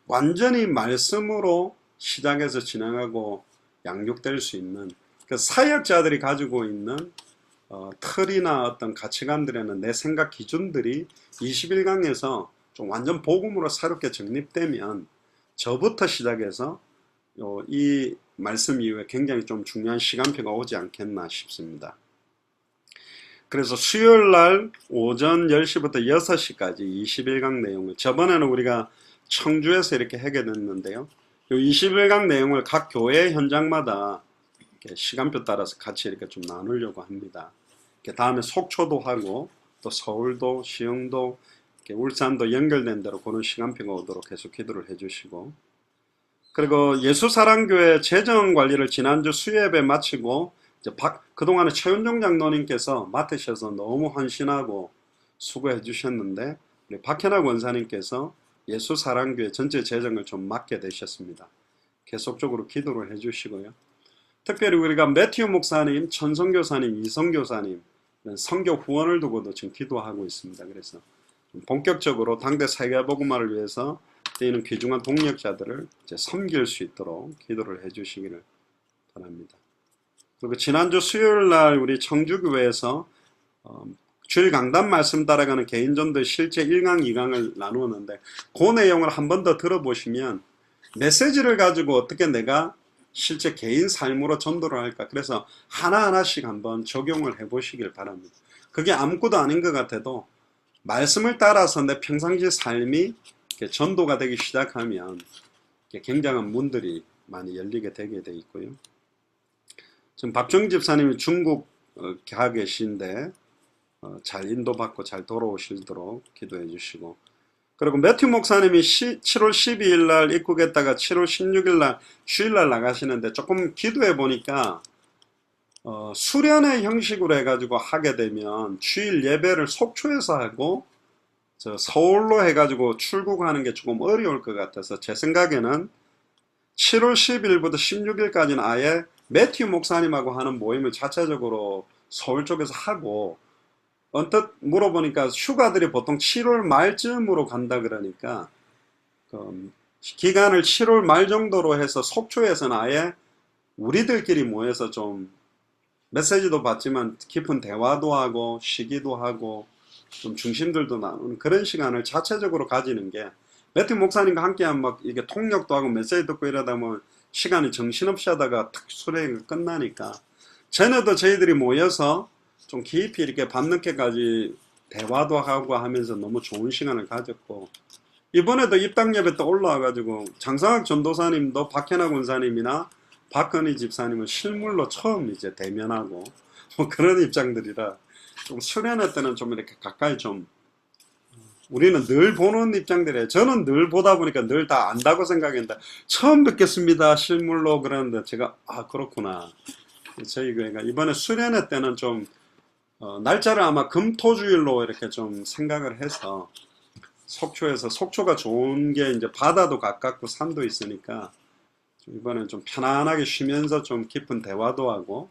완전히 말씀으로 시작해서 진행하고 양육될 수 있는 그 사역자들이 가지고 있는 틀이나 어떤 가치관들에는 내 생각 기준들이 21강에서 좀 완전 복음으로 새롭게 정립되면 저부터 시작해서 이 말씀 이후에 굉장히 좀 중요한 시간표가 오지 않겠나 싶습니다. 그래서 수요일날 오전 10시부터 6시까지 21강 내용을, 저번에는 우리가 청주에서 이렇게 하게 됐는데요, 이 21강 내용을 각 교회 현장마다 이렇게 시간표 따라서 같이 이렇게 좀 나누려고 합니다. 다음에 속초도 하고 또 서울도, 시흥도, 울산도 연결된 대로 그런 시간표가 오도록 계속 기도를 해주시고, 그리고 예수사랑교회 재정관리를 지난주 수요예배 마치고 이제 그동안에 최윤종 장로님께서 맡으셔서 너무 헌신하고 수고해 주셨는데, 우리 박현아 권사님께서 예수사랑교회 전체 재정을 좀 맡게 되셨습니다. 계속적으로 기도를 해 주시고요. 특별히 우리가 매튜 목사님, 천성교사님, 이성교사님 선교 후원을 두고도 지금 기도하고 있습니다. 그래서 본격적으로 당대 세계복음화를 위해서 때에는 귀중한 동력자들을 이제 섬길 수 있도록 기도를 해 주시기를 바랍니다. 그리고 지난주 수요일날 우리 청주교회에서 주일 강단 말씀 따라가는 개인전도 실제 1강, 2강을 나누었는데, 그 내용을 한 번 더 들어보시면 메시지를 가지고 어떻게 내가 실제 개인 삶으로 전도를 할까, 그래서 하나하나씩 한번 적용을 해 보시길 바랍니다. 그게 아무것도 아닌 것 같아도 말씀을 따라서 내 평상시 삶이 전도가 되기 시작하면 굉장한 문들이 많이 열리게 되게 돼 있고요. 지금 박정 집사님이 중국 가 계신데 잘 인도받고 잘 돌아오시도록 기도해 주시고, 그리고 매튜 목사님이 7월 12일 날 입국했다가 7월 16일 날 주일날 나가시는데, 조금 기도해 보니까 수련회 형식으로 해가지고 하게 되면 주일 예배를 속초에서 하고 서울로 해가지고 출국하는 게 조금 어려울 것 같아서, 제 생각에는 7월 10일부터 16일까지는 아예 매튜 목사님하고 하는 모임을 자체적으로 서울 쪽에서 하고, 언뜻 물어보니까 휴가들이 보통 7월 말쯤으로 간다 그러니까 기간을 7월 말 정도로 해서 속초에서는 아예 우리들끼리 모여서 좀 메시지도 받지만 깊은 대화도 하고 쉬기도 하고 좀 중심들도 나누는 그런 시간을 자체적으로 가지는 게, 매튜 목사님과 함께하면 막 이게 통역도 하고 메시지 듣고 이러다 보면 시간이 정신없이 하다가 탁 수련회가 끝나니까, 전에도 저희들이 모여서 좀 깊이 이렇게 밤늦게까지 대화도 하고 하면서 너무 좋은 시간을 가졌고, 이번에도 입당 예배 때 올라와가지고 장상학 전도사님도 박현아 권사님이나 박건희 집사님은 실물로 처음 이제 대면하고 뭐 그런 입장들이라 좀 수련회 때는 좀 이렇게 가까이 좀 우리는 늘 보는 입장들이에요. 저는 늘 보다 보니까 늘 다 안다고 생각했는데 처음 뵙겠습니다 실물로 그러는데 제가 아 그렇구나. 저희 교회가 이번에 수련회 때는 좀 날짜를 아마 금토주일로 이렇게 좀 생각을 해서 속초에서 속초가 좋은 게 이제 바다도 가깝고 산도 있으니까 이번엔 좀 편안하게 쉬면서 좀 깊은 대화도 하고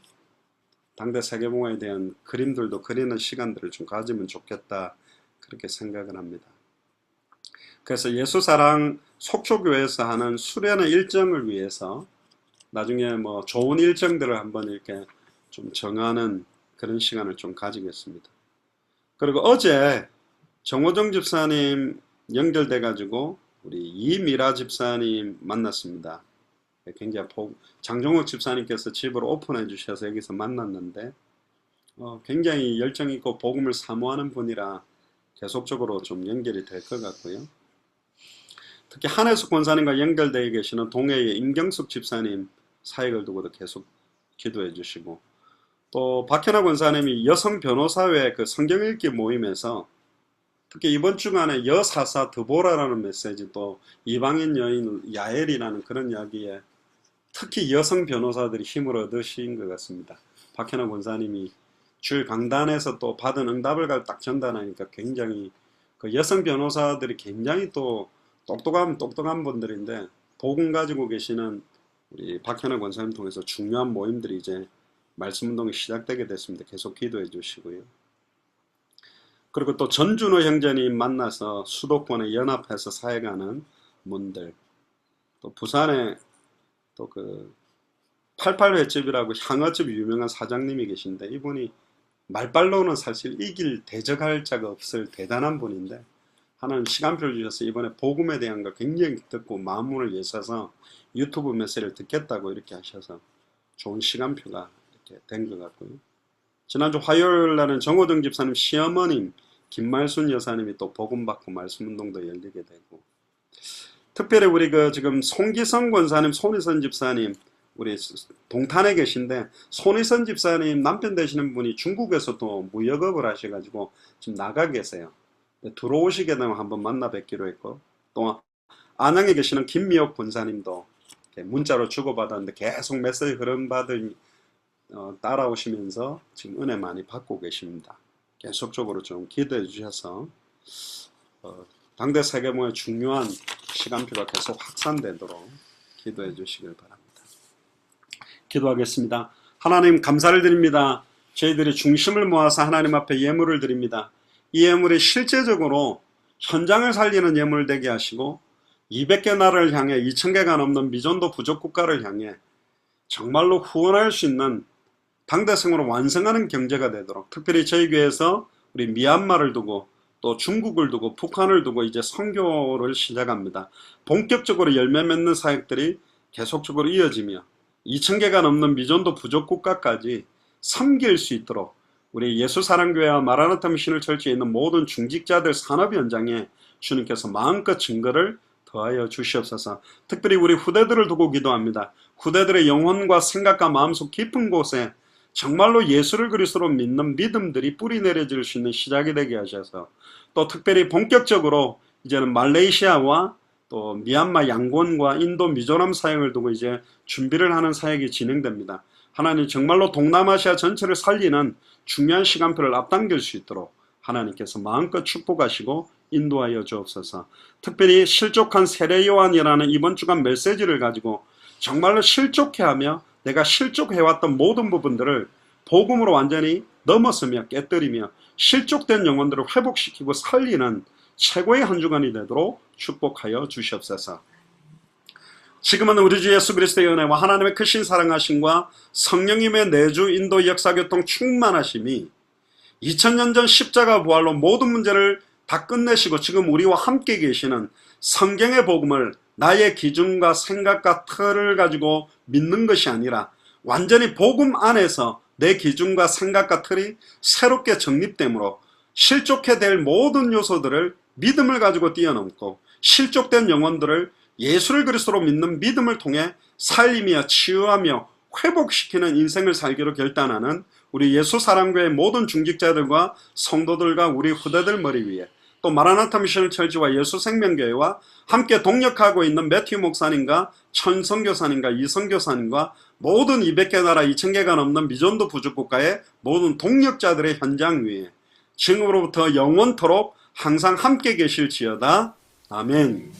당대 세계봉화에 대한 그림들도 그리는 시간들을 좀 가지면 좋겠다 그렇게 생각을 합니다. 그래서 예수사랑 속초교회에서 하는 수련회 일정을 위해서 나중에 뭐 좋은 일정들을 한번 이렇게 좀 정하는 그런 시간을 좀 가지겠습니다. 그리고 어제 정호정 집사님 연결돼 가지고 우리 이미라 집사님 만났습니다. 굉장히 장종욱 집사님께서 집을 오픈해 주셔서 여기서 만났는데 굉장히 열정 있고 복음을 사모하는 분이라 계속적으로 좀 연결이 될 것 같고요. 특히 한혜숙 권사님과 연결되어 계시는 동해의 임경숙 집사님 사역을 두고도 계속 기도해 주시고 또 박현아 권사님이 여성 변호사회 그 성경 읽기 모임에서 특히 이번 주간에 여사사 드보라라는 메시지 또 이방인 여인 야엘이라는 그런 이야기에 특히 여성 변호사들이 힘을 얻으신 것 같습니다. 박현아 권사님이 주일 강단에서 또 받은 응답을 딱 전달하니까 굉장히 그 여성 변호사들이 굉장히 또 똑똑한 분들인데 복음 가지고 계시는 우리 박현아 권사님 통해서 중요한 모임들이 이제 말씀 운동이 시작되게 됐습니다. 계속 기도해 주시고요. 그리고 또 전준호 형제님 만나서 수도권에 연합해서 사역하는 분들 또 부산에 또 그 88횟집이라고 향어집 유명한 사장님이 계신데 이분이 말발로는 사실 이길 대적할 자가 없을 대단한 분인데 하나님 시간표를 주셔서 이번에 복음에 대한 걸 굉장히 듣고 마음문을 여셔서 유튜브 메시지를 듣겠다고 이렇게 하셔서 좋은 시간표가 이렇게 된 것 같고요. 지난주 화요일 날은 정호등 집사님 시어머님 김말순 여사님이 또 복음 받고 말씀 운동도 열리게 되고 특별히 우리 그 지금 송기성 권사님, 손희선 집사님 우리 동탄에 계신데 손희선 집사님 남편 되시는 분이 중국에서 또 무역업을 하셔가지고 지금 나가 계세요. 들어오시게 되면 한번 만나 뵙기로 했고 또 안양에 계시는 김미옥 권사님도 문자로 주고받았는데 계속 메시지 흐름 받을 따라오시면서 지금 은혜 많이 받고 계십니다. 계속적으로 좀 기도해 주셔서 당대 세계봉의 중요한 시간표가 계속 확산되도록 기도해 주시길 바랍니다. 기도하겠습니다. 하나님 감사를 드립니다. 저희들이 중심을 모아서 하나님 앞에 예물을 드립니다. 이 예물이 실제적으로 현장을 살리는 예물 되게 하시고 200개 나라를 향해 2000개가 넘는 미전도 부족 국가를 향해 정말로 후원할 수 있는 당대성으로 완성하는 경제가 되도록 특별히 저희 교회에서 우리 미얀마를 두고 또 중국을 두고 북한을 두고 이제 선교를 시작합니다. 본격적으로 열매 맺는 사역들이 계속적으로 이어지며 2000개가 넘는 미전도 부족 국가까지 섬길 수 있도록 우리 예수사랑교회와 마라나타 미션을 철저히 있는 모든 중직자들 산업 현장에 주님께서 마음껏 증거를 더하여 주시옵소서. 특별히 우리 후대들을 두고 기도합니다. 후대들의 영혼과 생각과 마음속 깊은 곳에 정말로 예수를 그리스도로 믿는 믿음들이 뿌리 내려질 수 있는 시작이 되게 하셔서 또 특별히 본격적으로 이제는 말레이시아와 또 미얀마 양곤과 인도 미조남 사역을 두고 이제 준비를 하는 사역이 진행됩니다. 하나님 정말로 동남아시아 전체를 살리는 중요한 시간표를 앞당길 수 있도록 하나님께서 마음껏 축복하시고 인도하여 주옵소서. 특별히 실족한 세례요한이라는 이번 주간 메시지를 가지고 정말로 실족해하며 내가 실족해왔던 모든 부분들을 복음으로 완전히 넘어서며 깨뜨리며 실족된 영혼들을 회복시키고 살리는 최고의 한 주간이 되도록 축복하여 주시옵소서. 지금은 우리 주 예수 그리스도의 은혜와 하나님의 크신 사랑하심과 성령님의 내주 인도 역사교통 충만하심이 2000년 전 십자가 부활로 모든 문제를 다 끝내시고 지금 우리와 함께 계시는 성경의 복음을 나의 기준과 생각과 틀을 가지고 믿는 것이 아니라 완전히 복음 안에서 내 기준과 생각과 틀이 새롭게 정립되므로 실족해 될 모든 요소들을 믿음을 가지고 뛰어넘고 실족된 영혼들을 예수를 그리스도로 믿는 믿음을 통해 살리며 치유하며 회복시키는 인생을 살기로 결단하는 우리 예수 사랑교회 모든 중직자들과 성도들과 우리 후대들 머리 위에, 또 마라나타 미션 철지와 예수 생명교회와 함께 동역하고 있는 매튜 목사님과 천성교사님과 이성교사님과 모든 200개 나라 2000개가 넘는 미전도 부족국가의 모든 동역자들의 현장 위에 지금으로부터 영원토록 항상 함께 계실지어다. 아멘.